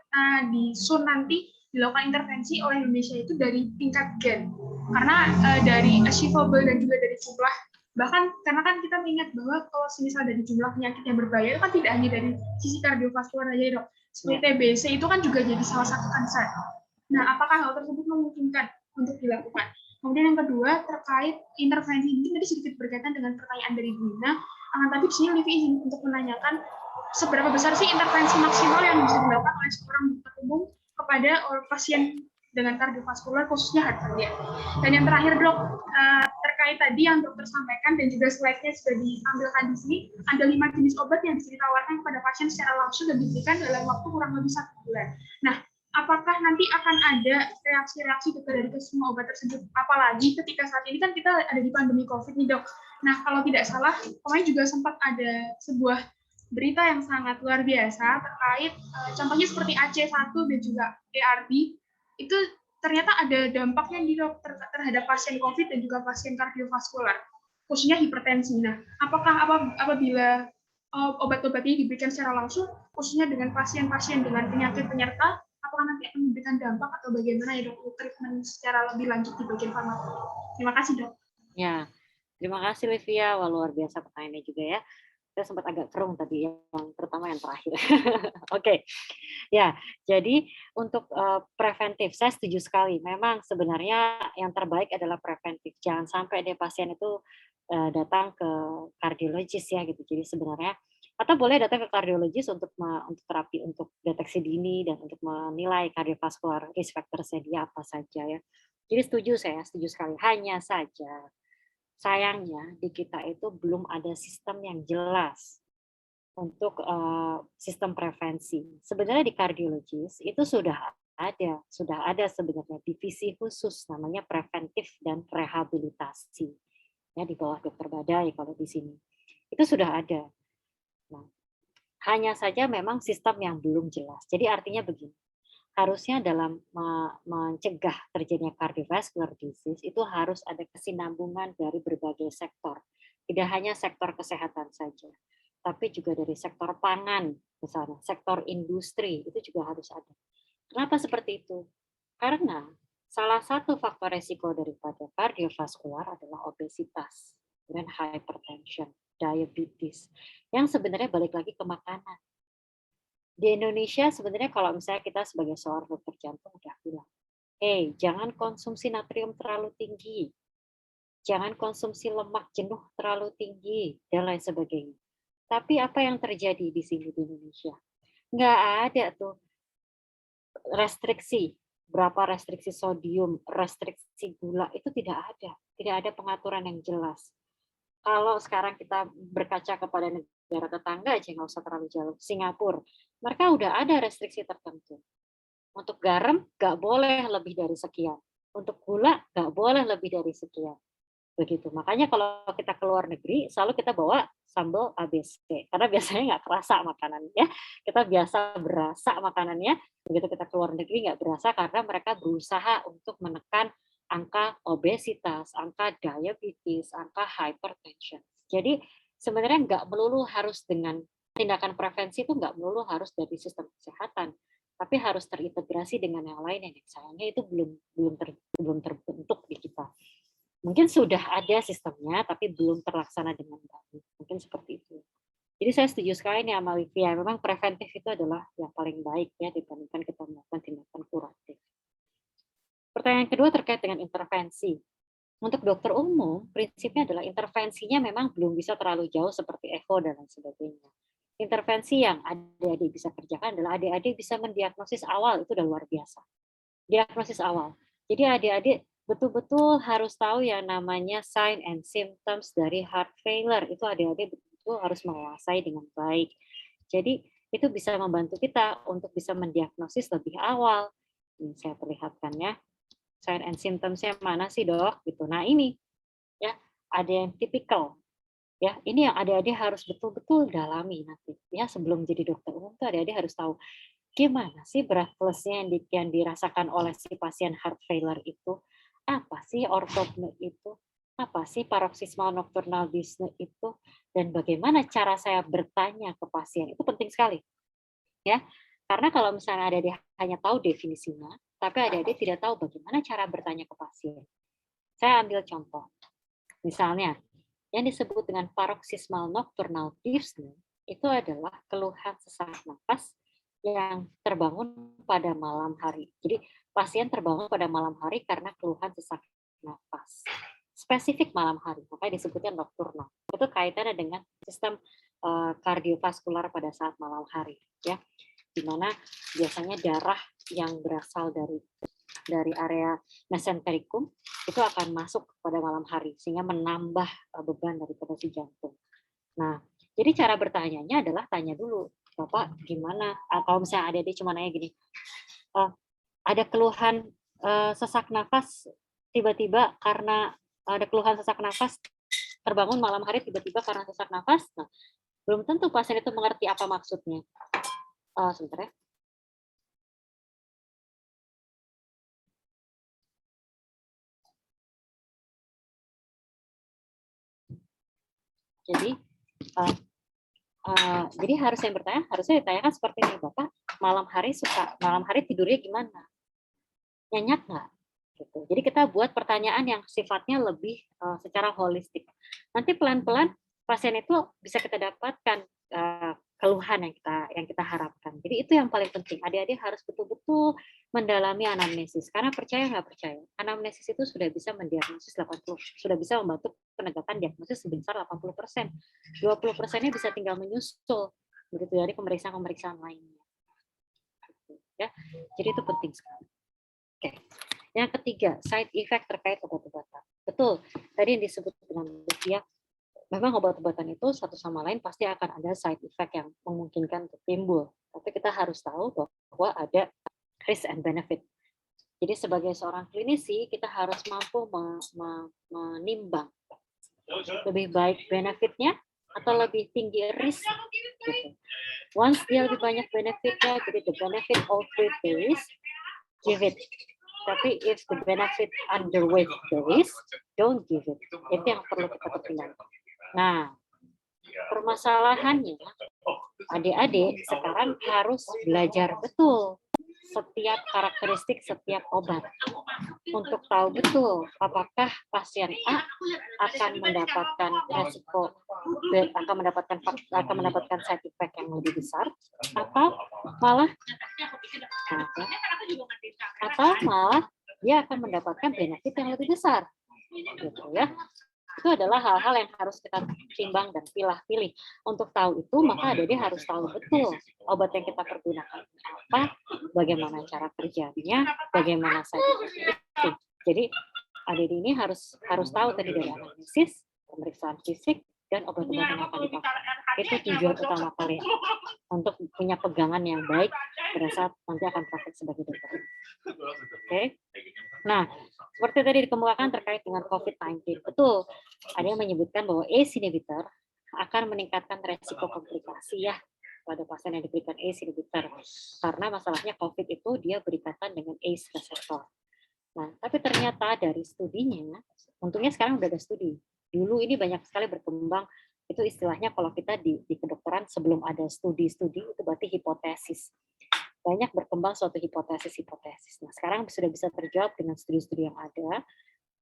di SUN nanti dilakukan intervensi oleh Indonesia itu dari tingkat gen? Karena dari achievable dan juga dari jumlah, bahkan karena kan kita mengingat bahwa kalau misal dari jumlah penyakit yang berbahaya itu kan tidak hanya dari sisi kardiovaskular saja Dok. Seperti TBC itu kan juga jadi salah satu concern. Nah, apakah hal tersebut memungkinkan untuk dilakukan? Kemudian yang kedua, terkait intervensi ini tadi sedikit berkaitan dengan pertanyaan dari Bu Ina, tapi di sini Livi izin untuk menanyakan seberapa besar sih intervensi maksimal yang bisa dilakukan oleh seorang dokter umum kepada pasien dengan kardiovaskular khususnya heart failure. Dan yang terakhir Dok, terkait tadi yang dokter sampaikan dan juga slide-nya sudah ditampilkan di sini, ada 5 jenis obat yang bisa ditawarkan kepada pasien secara langsung dan diberikan dalam waktu kurang lebih 1 bulan. Nah, apakah nanti akan ada reaksi-reaksi dari semua obat tersebut? Apalagi ketika saat ini kan kita ada di pandemi COVID nih Dok. Nah, kalau tidak salah, kemarin juga sempat ada sebuah berita yang sangat luar biasa terkait contohnya seperti AC1 dan juga ARB itu ternyata ada dampaknya di terhadap pasien COVID dan juga pasien kardiovaskular, khususnya hipertensi. Nah, apabila obat-obat ini diberikan secara langsung, khususnya dengan pasien-pasien dengan penyakit penyerta, apakah nanti akan memberikan dampak atau bagaimana ya dok, treatment secara lebih lanjut di bagian farmakologi? Terima kasih dok. Ya, terima kasih Livia. Wah, luar biasa pertanyaannya juga ya. Saya sempat agak kerung tadi yang pertama yang terakhir. Oke. Ya, jadi untuk preventif saya setuju sekali. Memang sebenarnya yang terbaik adalah preventif. Jangan sampai deh pasien itu datang ke kardiologis ya gitu. Jadi sebenarnya atau boleh datang ke kardiologis untuk terapi untuk deteksi dini dan untuk menilai kardiovaskular risk factor-nya dia apa saja ya. Jadi saya setuju sekali. Hanya saja sayangnya di kita itu belum ada sistem yang jelas untuk sistem prevensi. Sebenarnya di kardiologis itu sudah ada sebenarnya divisi khusus namanya preventif dan rehabilitasi. Ya, di bawah Dokter Badai kalau di sini. Itu sudah ada. Nah, hanya saja memang sistem yang belum jelas. Jadi artinya begini, harusnya dalam mencegah terjadinya cardiovascular disease itu harus ada kesinambungan dari berbagai sektor. Tidak hanya sektor kesehatan saja, tapi juga dari sektor pangan, misalnya sektor industri, itu juga harus ada. Kenapa seperti itu? Karena salah satu faktor resiko daripada kardiovaskular adalah obesitas dan hypertension, diabetes, yang sebenarnya balik lagi ke makanan. Di Indonesia sebenarnya kalau misalnya kita sebagai seorang dokter jantung udah bilang, jangan konsumsi natrium terlalu tinggi, jangan konsumsi lemak jenuh terlalu tinggi, dan lain sebagainya. Tapi apa yang terjadi di sini di Indonesia? Nggak ada tuh restriksi, berapa restriksi sodium, restriksi gula, itu tidak ada pengaturan yang jelas. Kalau sekarang kita berkaca kepada negara tetangga aja, nggak usah terlalu jauh, Singapura, mereka udah ada restriksi tertentu. Untuk garam nggak boleh lebih dari sekian, untuk gula nggak boleh lebih dari sekian. Begitu. Makanya kalau kita ke luar negeri, selalu kita bawa sambal ABC, karena biasanya nggak kerasa makanannya. Kita biasa berasa makanannya, begitu kita ke luar negeri nggak berasa karena mereka berusaha untuk menekan angka obesitas, angka diabetes, angka hypertension. Jadi sebenarnya nggak melulu harus dengan tindakan prevensi itu nggak melulu harus dari sistem kesehatan, tapi harus terintegrasi dengan yang lain yang sayangnya itu belum terbentuk di kita. Mungkin sudah ada sistemnya, tapi belum terlaksana dengan baik. Mungkin seperti itu. Jadi saya setuju sekali nih sama Livia. Memang preventif itu adalah yang paling baik ya dibandingkan kita melakukan tindakan kuratif. Pertanyaan kedua terkait dengan intervensi. Untuk dokter umum, prinsipnya adalah intervensinya memang belum bisa terlalu jauh seperti echo dan lain sebagainya. Intervensi yang adik-adik bisa kerjakan adalah adik-adik bisa mendiagnosis awal, itu udah luar biasa. Diagnosis awal. Jadi adik-adik betul-betul harus tahu yang namanya sign and symptoms dari heart failure. Itu adik-adik betul-betul harus menguasai dengan baik. Jadi itu bisa membantu kita untuk bisa mendiagnosis lebih awal. Ini saya perlihatkan ya. Sign and symptoms-nya mana sih dok? Gitu. Nah ini ya ada yang tipikal. Ya, ini yang adik-adik harus betul-betul dalami nanti. Ya, sebelum jadi dokter umum tuh adik-adik harus tahu gimana sih breathless-nya yang dirasakan oleh si pasien heart failure itu. Apa sih ortopnea itu? Apa sih paroxysmal nocturnal dyspnea itu? Dan bagaimana cara saya bertanya ke pasien? Itu penting sekali. Ya, karena kalau misalnya adik-adik hanya tahu definisinya, tapi adik-adik tidak tahu bagaimana cara bertanya ke pasien. Saya ambil contoh. Misalnya, yang disebut dengan paroxysmal nocturnal dyspnea itu adalah keluhan sesak napas yang terbangun pada malam hari. Jadi pasien terbangun pada malam hari karena keluhan sesak napas. Spesifik malam hari, makanya disebutnya nocturnal. Itu kaitannya dengan sistem kardiovaskular pada saat malam hari, ya. Di mana biasanya darah yang berasal dari area mesenterikum itu akan masuk pada malam hari sehingga menambah beban daripada si jantung. Nah, jadi cara bertanyanya adalah tanya dulu, Bapak gimana? Kalau misalnya adik-adik cuma nanya gini, ada keluhan sesak nafas tiba-tiba karena ada keluhan sesak nafas terbangun malam hari tiba-tiba karena sesak nafas. Nah, belum tentu pasien itu mengerti apa maksudnya. Sebentar ya. Jadi jadi harusnya ditanyakan seperti ini, Bapak malam hari tidurnya gimana? Nyenyak nggak? Gitu. Jadi kita buat pertanyaan yang sifatnya lebih secara holistik. Nanti pelan-pelan pasien itu bisa kita dapatkan keluhan yang kita harapkan. Jadi itu yang paling penting. Adik-adik harus betul-betul mendalami anamnesis. Karena percaya nggak percaya, anamnesis itu sudah bisa mendiagnosis 80, sudah bisa membantu penegakan diagnosis sebesar 80%. 20%-nya bisa tinggal menyusul begitu dari pemeriksaan-pemeriksaan lainnya. Ya, jadi itu penting sekali. Oke. Yang ketiga, side effect terkait obat-obatan. Betul, tadi yang disebut dengan Lucia, memang obat-obatan itu satu sama lain pasti akan ada side effect yang memungkinkan untuk timbul. Tapi kita harus tahu bahwa ada risk and benefit. Jadi sebagai seorang klinisi, kita harus mampu menimbang lebih baik benefitnya atau lebih tinggi risk. Gitu. Once dia lebih banyak benefitnya, jadi the benefit outweigh the risk, give it. Tapi if the benefit underweight the risk, don't give it. Itu yang perlu kita pertimbangkan. Nah, permasalahannya, adik-adik sekarang harus belajar betul setiap karakteristik setiap obat untuk tahu betul apakah pasien A akan mendapatkan resiko, akan mendapatkan side effect yang lebih besar, atau malah dia akan mendapatkan benefit yang lebih besar, gitu ya. Itu adalah hal-hal yang harus kita timbang dan pilih-pilih. Untuk tahu itu, maka adik harus tahu betul obat yang kita pergunakan apa, bagaimana cara kerjanya, bagaimana side effect itu. Jadi adik ini harus tahu tadi dari analisis, pemeriksaan fisik, dan obat-obatan yang akan dipakai. Itu tujuan utama kalian untuk punya pegangan yang baik pada saat nanti akan praktek sebagai dokter. Oke. Nah, seperti tadi dikemukakan terkait dengan COVID-19, betul. Ada yang menyebutkan bahwa ACE inhibitor akan meningkatkan resiko komplikasi ya pada pasien yang diberikan ACE inhibitor. Karena masalahnya COVID itu dia berikatan dengan ACE reseptor. Nah, tapi ternyata dari studinya, untungnya sekarang udah ada studi. Dulu ini banyak sekali berkembang, itu istilahnya kalau kita di kedokteran sebelum ada studi-studi itu berarti hipotesis. Banyak berkembang suatu hipotesis. Nah, sekarang sudah bisa terjawab dengan studi-studi yang ada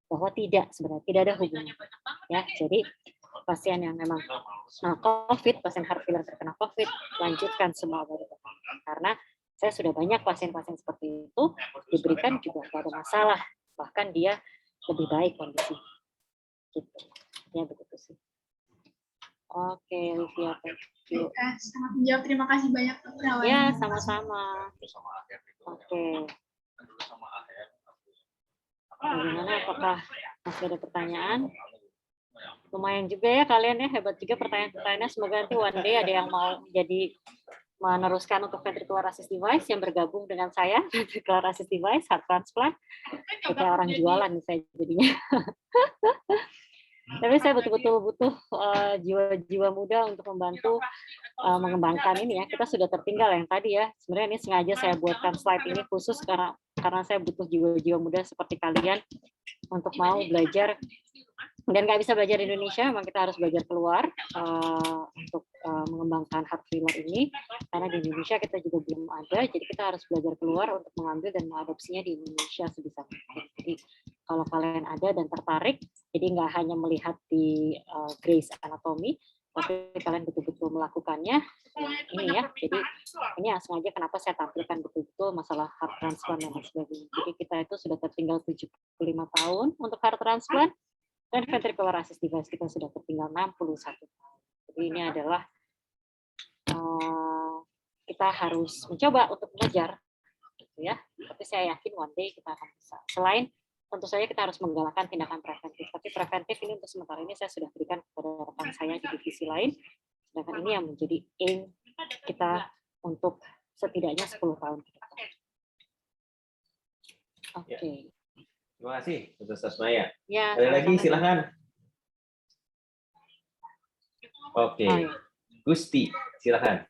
bahwa sebenarnya tidak ada hubungan. Ya, jadi pasien yang memang COVID, pasien heart failure terkena COVID, lanjutkan semua obat. Karena saya sudah banyak pasien-pasien seperti itu diberikan juga tidak ada masalah, bahkan dia lebih baik kondisi. Gitu. Ya begitu sih. Oke, Livia, thank you. Sangat menjawab. Terima kasih banyak, Dokter. Ya, sama-sama. Oke. Bagaimana? Apakah masih ada pertanyaan? Lumayan juga ya kalian ya, hebat juga pertanyaan-pertanyaannya. Semoga nanti one day ada yang mau jadi meneruskan untuk ventricular assist device yang bergabung dengan saya, ventricular assist device, heart transplant. Kayak orang jualan saya jadinya. Tapi saya betul-betul butuh jiwa-jiwa muda untuk membantu mengembangkan ini ya. Kita sudah tertinggal yang tadi ya. Sebenarnya ini sengaja saya buatkan slide ini khusus karena saya butuh jiwa-jiwa muda seperti kalian untuk mau belajar. Dan nggak bisa belajar di Indonesia, memang kita harus belajar keluar untuk mengembangkan heart failure ini. Karena di Indonesia kita juga belum ada, jadi kita harus belajar keluar untuk mengambil dan mengadopsinya di Indonesia sebisa mungkin. Jadi kalau kalian ada dan tertarik, jadi nggak hanya melihat di Grey's Anatomy, tapi kalian betul-betul melakukannya. Ini ya, jadi ini yang sengaja kenapa saya tampilkan betul-betul masalah heart transplant dan sebagainya. Jadi kita itu sudah tertinggal 75 tahun untuk heart transplant, dan ventricular assist device kita sudah tertinggal 61 tahun. Jadi ini adalah kita harus mencoba untuk mengejar, gitu ya. Tapi saya yakin one day kita akan bisa. Selain tentu saja kita harus menggalakkan tindakan preventif. Tapi preventif ini untuk sementara ini saya sudah berikan kepada rekan saya di divisi lain. Sedangkan ini yang menjadi aim kita untuk setidaknya 10 tahun ke depan. Oke. Terima kasih, Dr. Sasmaya. Ya, ada lagi, silakan. Oke, Gusti, silakan.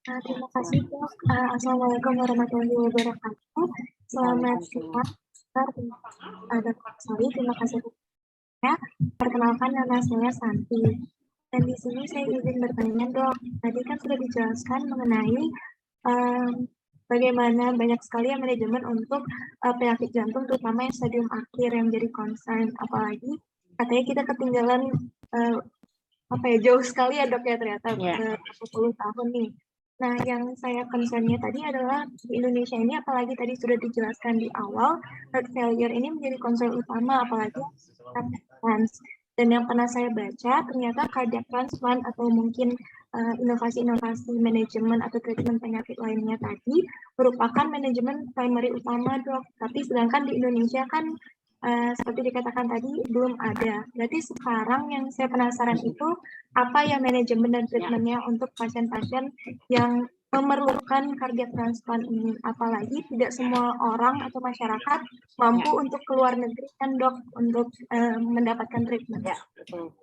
Terima kasih, Dok. Assalamualaikum warahmatullahi wabarakatuh. Selamat siang, Dr. Sari. Terima kasih. Perkenalkan, nama saya Santi. Dan di sini saya izin bertanya, Dok. Tadi kan sudah dijelaskan mengenai bagaimana banyak sekali ya manajemen untuk penyakit jantung, terutama yang stadium akhir yang jadi concern. Apalagi katanya kita ketinggalan jauh sekali ya, Dok, ya ternyata ke 10 tahun nih. Nah, yang saya concern-nya tadi adalah di Indonesia ini, apalagi tadi sudah dijelaskan di awal, heart failure ini menjadi concern utama, apalagi transplant. Dan yang pernah saya baca, ternyata cardiac transplant atau mungkin inovasi-inovasi manajemen atau treatment penyakit lainnya tadi merupakan manajemen primary utama, Dok. Tapi sedangkan di Indonesia kan seperti dikatakan tadi belum ada. Berarti sekarang yang saya penasaran itu apa ya manajemen dan treatmentnya untuk pasien-pasien yang memerlukan cardiac transplant ini. Apalagi tidak semua orang atau masyarakat mampu untuk keluar negeri kan, Dok, untuk mendapatkan treatment. Ya, betul.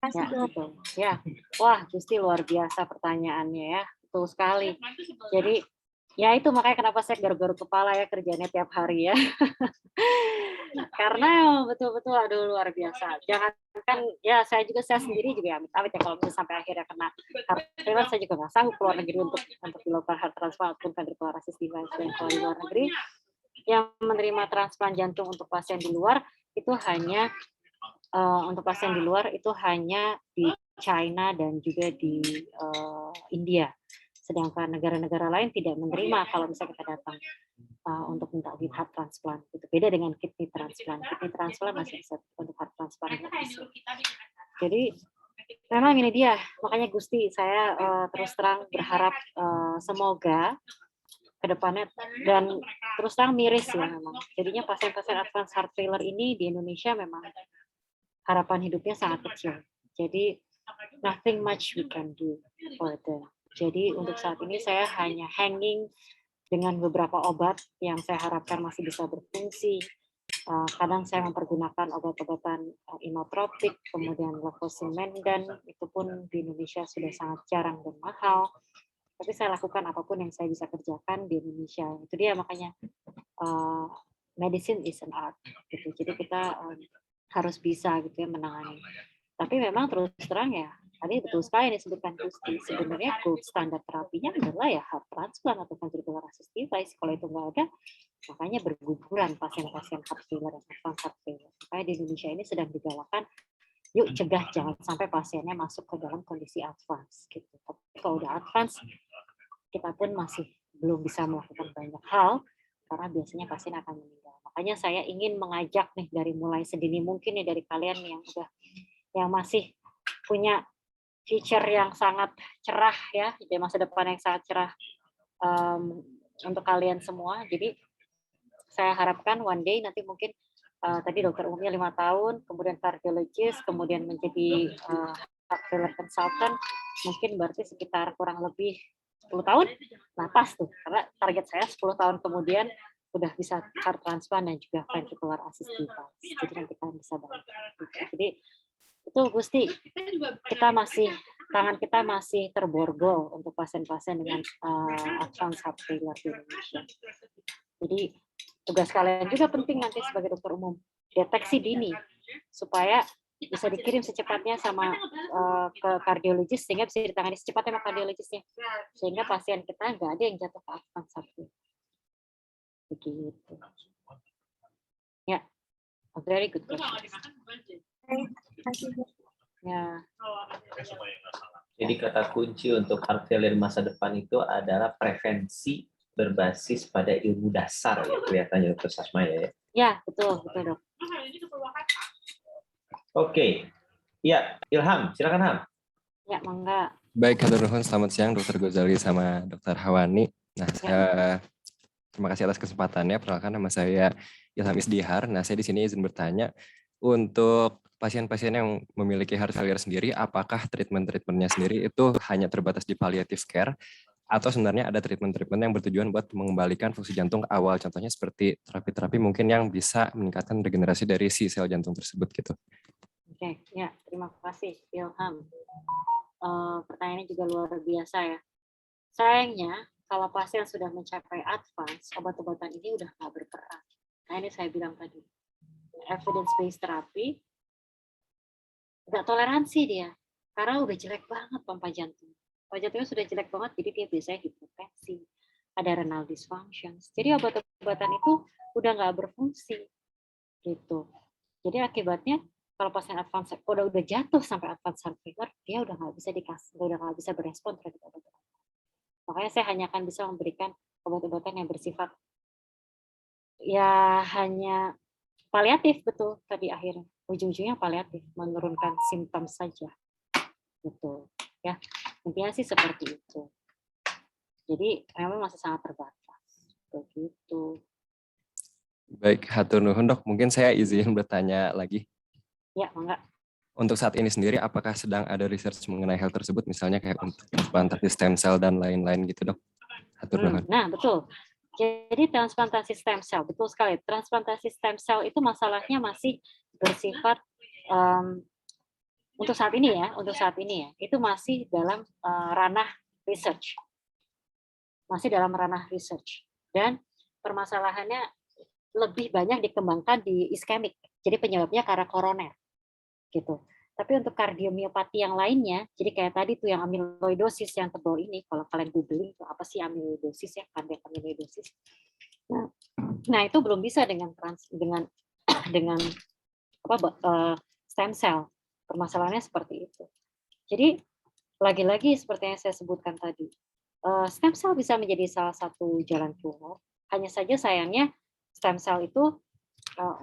Kasih, Dok. Betul. Ya, wah, Gusti luar biasa pertanyaannya ya, betul sekali. Jadi ya itu makanya kenapa saya garuk-garuk kepala ya kerjanya tiap hari ya. Karena betul-betul aduh luar biasa. Jangan kan ya saya sendiri juga ya amit-amit ya kalau sampai akhirnya kena heart failure saya juga nggak sanggup keluar negeri untuk dilakukan heart transplant pun ventricular assist device. Dan kalau di luar negeri yang menerima transplant jantung untuk pasien di luar itu hanya di China dan juga di India. Sedangkan negara-negara lain tidak menerima kalau misalnya kita datang untuk minta heart transplant. Itu beda dengan kidney transplant. Kidney transplant masih bisa, untuk heart transplant bisa. Jadi memang ini dia, makanya Gusti saya terus terang berharap semoga ke depannya, dan terus terang miris ya memang. Jadinya pasien-pasien advanced heart failure ini di Indonesia memang harapan hidupnya sangat kecil. Jadi nothing much we can do for them. Jadi untuk saat ini saya hanya hanging dengan beberapa obat yang saya harapkan masih bisa berfungsi. Kadang saya mempergunakan obat-obatan inotropik, kemudian levosimendan, itu pun di Indonesia sudah sangat jarang dan mahal. Tapi saya lakukan apapun yang saya bisa kerjakan di Indonesia. Itu dia makanya medicine is an art. Gitu. Jadi kita harus bisa gitu ya menangani. Tapi memang terus terang ya, tadi betul sekali yang disebutkan Gusti, sebenarnya gold standar terapinya adalah ya heart transplant atau ventricular assist device. Kalau itu nggak ada, makanya berguguran pasien-pasien heart failure dan advanced heart failure. Makanya di Indonesia ini sedang digalakan, yuk cegah jangan sampai pasiennya masuk ke dalam kondisi advance. Gitu. Tapi kalau udah advance, kita pun masih belum bisa melakukan banyak hal, karena biasanya pasien akan meninggal. Makanya saya ingin mengajak nih dari mulai sedini mungkin nih dari kalian yang masih punya future yang sangat cerah ya, di masa depan yang sangat cerah untuk kalian semua. Jadi saya harapkan one day nanti mungkin tadi dokter umumnya 5 tahun, kemudian cardiologist, kemudian menjadi heart failure consultant, mungkin berarti sekitar kurang lebih 10 tahun. Nah pas tuh, karena target saya 10 tahun kemudian udah bisa heart transplant dan juga ventricular assist device. Jadi nanti kalian bisa banget. Jadi itu Gusti, tangan kita masih terborgol untuk pasien-pasien dengan advanced heart failure di Indonesia. Jadi tugas kalian juga penting nanti sebagai dokter umum, deteksi dini supaya bisa dikirim secepatnya sama ke kardiologis sehingga bisa ditangani secepatnya sama kardiologisnya, sehingga pasien kita nggak ada yang jatuh ke advanced heart failure. Begitu. Ya, a very good question. Ya. Jadi kata kunci untuk heart failure masa depan itu adalah prevensi berbasis pada ilmu dasar ya, kelihatannya Dr. Sasmaya ya. Ya, betul Dok. Oke. Ya, Ilham, silakan Ham. Ya, mangga. Baik, hatur nuhun, selamat siang Dr. Ghazali sama Dr. Hawani. Nah, terima kasih atas kesempatannya. Perkenalkan nama saya Ilham Isdihar. Nah, saya di sini izin bertanya, untuk pasien-pasien yang memiliki heart failure sendiri, apakah treatment-treatmentnya sendiri itu hanya terbatas di palliative care, atau sebenarnya ada treatment-treatment yang bertujuan buat mengembalikan fungsi jantung ke awal, contohnya seperti terapi-terapi mungkin yang bisa meningkatkan regenerasi dari si sel jantung tersebut gitu. Oke, ya terima kasih Ilham. Pertanyaannya juga luar biasa ya. Sayangnya kalau pasien sudah mencapai advance, obat-obatan ini udah nggak berperan. Nah ini saya bilang tadi, evidence-based therapy nggak toleransi dia. karena udah jelek banget pompa jantung. Pompa jantungnya sudah jelek banget, jadi dia biasanya hipertensi, ada renal dysfunction. Jadi obat-obatan itu udah nggak berfungsi gitu. Jadi akibatnya kalau pasien advance udah jatuh sampai advance heart failure, dia udah nggak bisa udah nggak bisa berespon terhadap obat-obatan. Makanya saya hanya akan bisa memberikan obat-obatan yang bersifat ya hanya paliatif, betul tadi akhirnya ujung-ujungnya paliatif, menurunkan simptom saja gitu ya, intinya sih seperti itu. Jadi memang masih sangat terbatas begitu. Baik, hatur nuhun dok, mungkin saya izin bertanya lagi. Ya, enggak. Untuk saat ini sendiri, apakah sedang ada research mengenai hal tersebut, misalnya kayak untuk transplantasi stem cell dan lain-lain gitu dok? Hatur nuhun. Nah, betul. Jadi transplantasi stem cell, betul sekali. Transplantasi stem cell itu masalahnya masih bersifat untuk saat ini ya, itu masih dalam ranah research. Masih dalam ranah research. Dan permasalahannya lebih banyak dikembangkan di iskemik. Jadi penyebabnya karena koroner. Gitu. Tapi untuk kardiomiopati yang lainnya, jadi kayak tadi tuh yang amyloidosis yang tebal ini, kalau kalian googling itu apa sih amyloidosis ya, kardiak amyloidosis. Nah, itu belum bisa dengan stem cell. Permasalahannya seperti itu. Jadi lagi-lagi seperti yang saya sebutkan tadi, stem cell bisa menjadi salah satu jalan keluar. Hanya saja sayangnya stem cell itu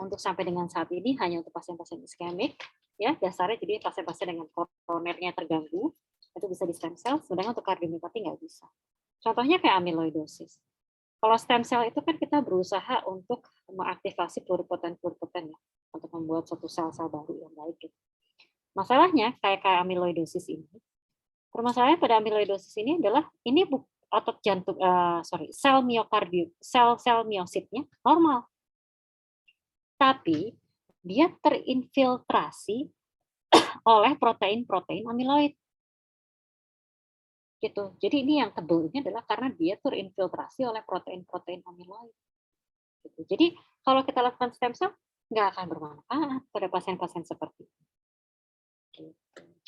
untuk sampai dengan saat ini hanya untuk pasien-pasien iskemik, ya dasarnya, jadi pasien-pasien dengan koronernya terganggu itu bisa di stem cell, sedangkan untuk kardiomiopati nggak bisa. Contohnya kayak amyloidosis. Kalau stem cell itu kan kita berusaha untuk mengaktifasi pluripoten ya, untuk membuat suatu sel-sel baru yang baik. Gitu. Masalahnya kayak amyloidosis ini, permasalahannya pada amyloidosis ini adalah ini otot jantung, sel miokardium, sel miositnya normal, tapi dia terinfiltrasi oleh protein-protein amiloid. Gitu. Jadi ini yang tebal ini adalah karena dia terinfiltrasi oleh protein-protein amiloid. Gitu. Jadi kalau kita lakukan stem cell, nggak akan bermanfaat pada pasien-pasien seperti ini. Gitu.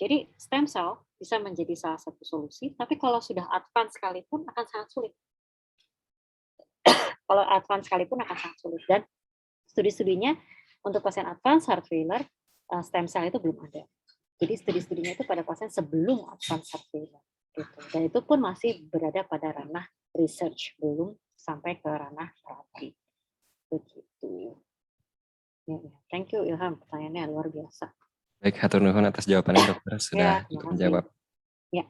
Jadi stem cell bisa menjadi salah satu solusi, tapi kalau sudah advance sekalipun akan sangat sulit. Kalau advance sekalipun akan sangat sulit. Dan studi-studinya untuk pasien advance heart failure, stem cell itu belum ada. Jadi studi-studinya itu pada pasien sebelum advance heart failure. Gitu. Dan itu pun masih berada pada ranah research, belum sampai ke ranah terapi. Begitu. Ya. Thank you Ilham, pertanyaannya luar biasa. Baik, hatur nuhun atas jawabannya dokter, sudah menjawab. Ya.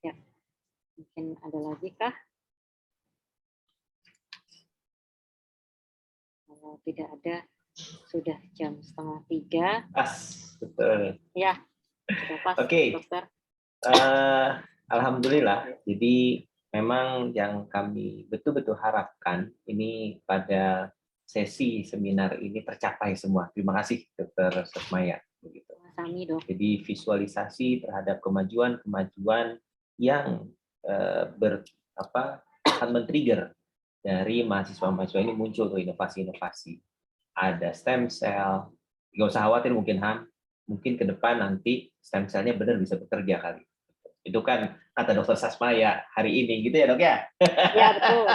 Ya. Mungkin ada lagi kah? Kalau tidak ada, sudah jam 2:30. Pas, betul. Ya, sudah pas, dokter. Alhamdulillah. Jadi memang yang kami betul-betul harapkan ini pada sesi seminar ini tercapai semua. Terima kasih Dr. Sasmaya. Begitu. Sami, dok. Jadi visualisasi terhadap kemajuan-kemajuan yang akan men-trigger dari mahasiswa-mahasiswa ini muncul tuh inovasi-inovasi. Ada stem cell, nggak usah khawatir mungkin mungkin ke depan nanti stem cell-nya benar bisa bekerja kali. Itu kan kata Dr. Sasmaya hari ini gitu ya dok ya? Ya betul.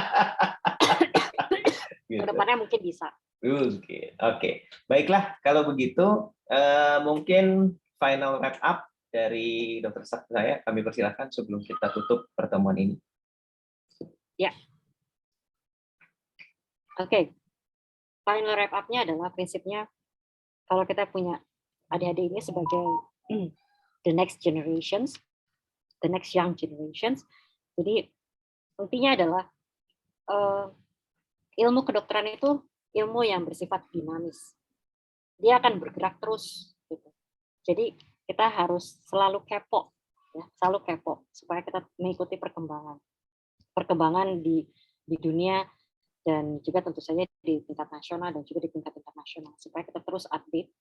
Gitu. Ke depannya mungkin bisa. Oke. Baiklah kalau begitu mungkin final wrap up dari Dr. Sasmaya kami persilahkan sebelum kita tutup pertemuan ini. Ya. Oke. Final wrap up-nya adalah prinsipnya kalau kita punya adik-adik ini sebagai the next generations, the next young generations. Jadi intinya adalah ilmu kedokteran itu ilmu yang bersifat dinamis. Dia akan bergerak terus. Gitu. Jadi kita harus selalu kepo, ya, selalu kepo supaya kita mengikuti perkembangan di dunia dan juga tentu saja di tingkat nasional dan juga di tingkat internasional supaya kita terus update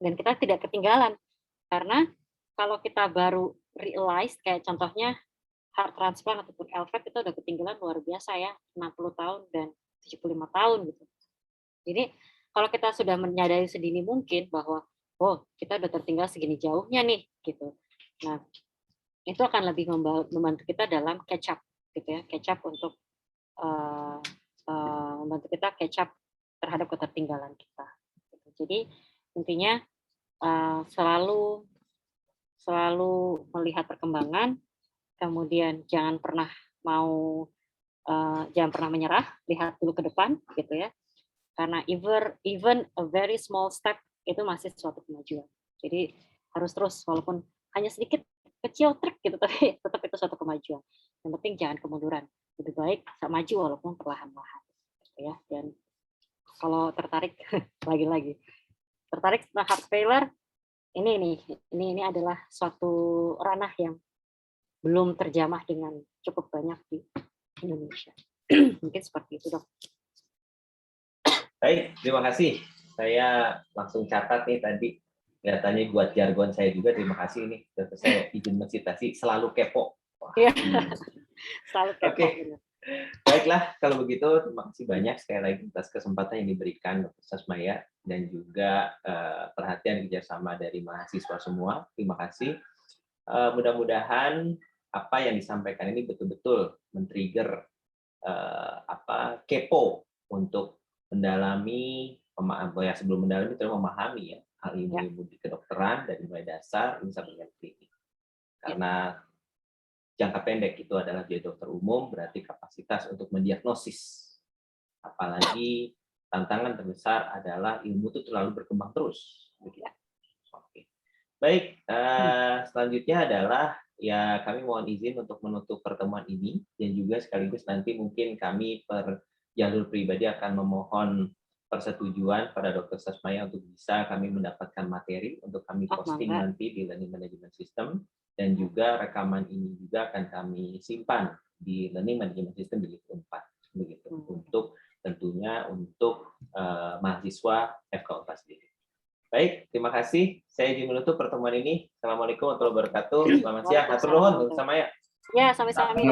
dan kita tidak ketinggalan. Karena kalau kita baru realize kayak contohnya heart transplant ataupun LVAD itu udah ketinggalan luar biasa ya, 60 tahun dan 75 tahun gitu. Jadi kalau kita sudah menyadari sedini mungkin bahwa oh kita udah tertinggal segini jauhnya nih gitu. Nah itu akan lebih membantu kita dalam catch up gitu ya, catch up untuk membantu kita catch up terhadap ketertinggalan kita. Jadi intinya selalu melihat perkembangan, kemudian jangan pernah menyerah, lihat dulu ke depan gitu ya. Karena even a very small step itu masih suatu kemajuan. Jadi harus terus walaupun hanya sedikit kecil trik gitu, tapi tetap itu suatu kemajuan. Yang penting jangan kemunduran. Lebih baik maju walaupun perlahan-lahan gitu ya. Dan kalau tertarik lagi-lagi tertarik tentang heart failure, ini adalah suatu ranah yang belum terjamah dengan cukup banyak di Indonesia. Mungkin seperti itu, Dok. Baik, terima kasih. Saya langsung catat nih tadi. Kelihatannya buat jargon saya juga, terima kasih nih. Saya izin mensitasi, selalu kepo. Iya, selalu kepo. Oke. Baiklah, kalau begitu terima kasih banyak sekali lagi atas kesempatan yang diberikan Dr. Sasmaya dan juga perhatian kerjasama dari mahasiswa semua. Terima kasih. Mudah-mudahan apa yang disampaikan ini betul-betul men-trigger kepo untuk mendalami, sebelum mendalami terus memahami ya hal ilmu kedokteran dari mulai dasar sampai dengan klinik. Karena jangka pendek itu adalah jadi dokter umum, berarti kapasitas untuk mendiagnosis. Apalagi tantangan terbesar adalah ilmu itu terlalu berkembang terus. Oke. Baik, selanjutnya adalah ya kami mohon izin untuk menutup pertemuan ini dan juga sekaligus nanti mungkin kami per jalur pribadi akan memohon persetujuan pada Dr. Sasmaya untuk bisa kami mendapatkan materi untuk kami posting nanti di Learning Management System. Dan juga rekaman ini juga akan kami simpan di Learning Management System di Lift 4 begitu untuk tentunya untuk mahasiswa FK Unpad sendiri. Baik, terima kasih. Saya izin menutup pertemuan ini. Assalamualaikum warahmatullahi wabarakatuh. Selamat siang. Hatur nuhun, Dr. Sasmaya. Ya, sampai-sampai.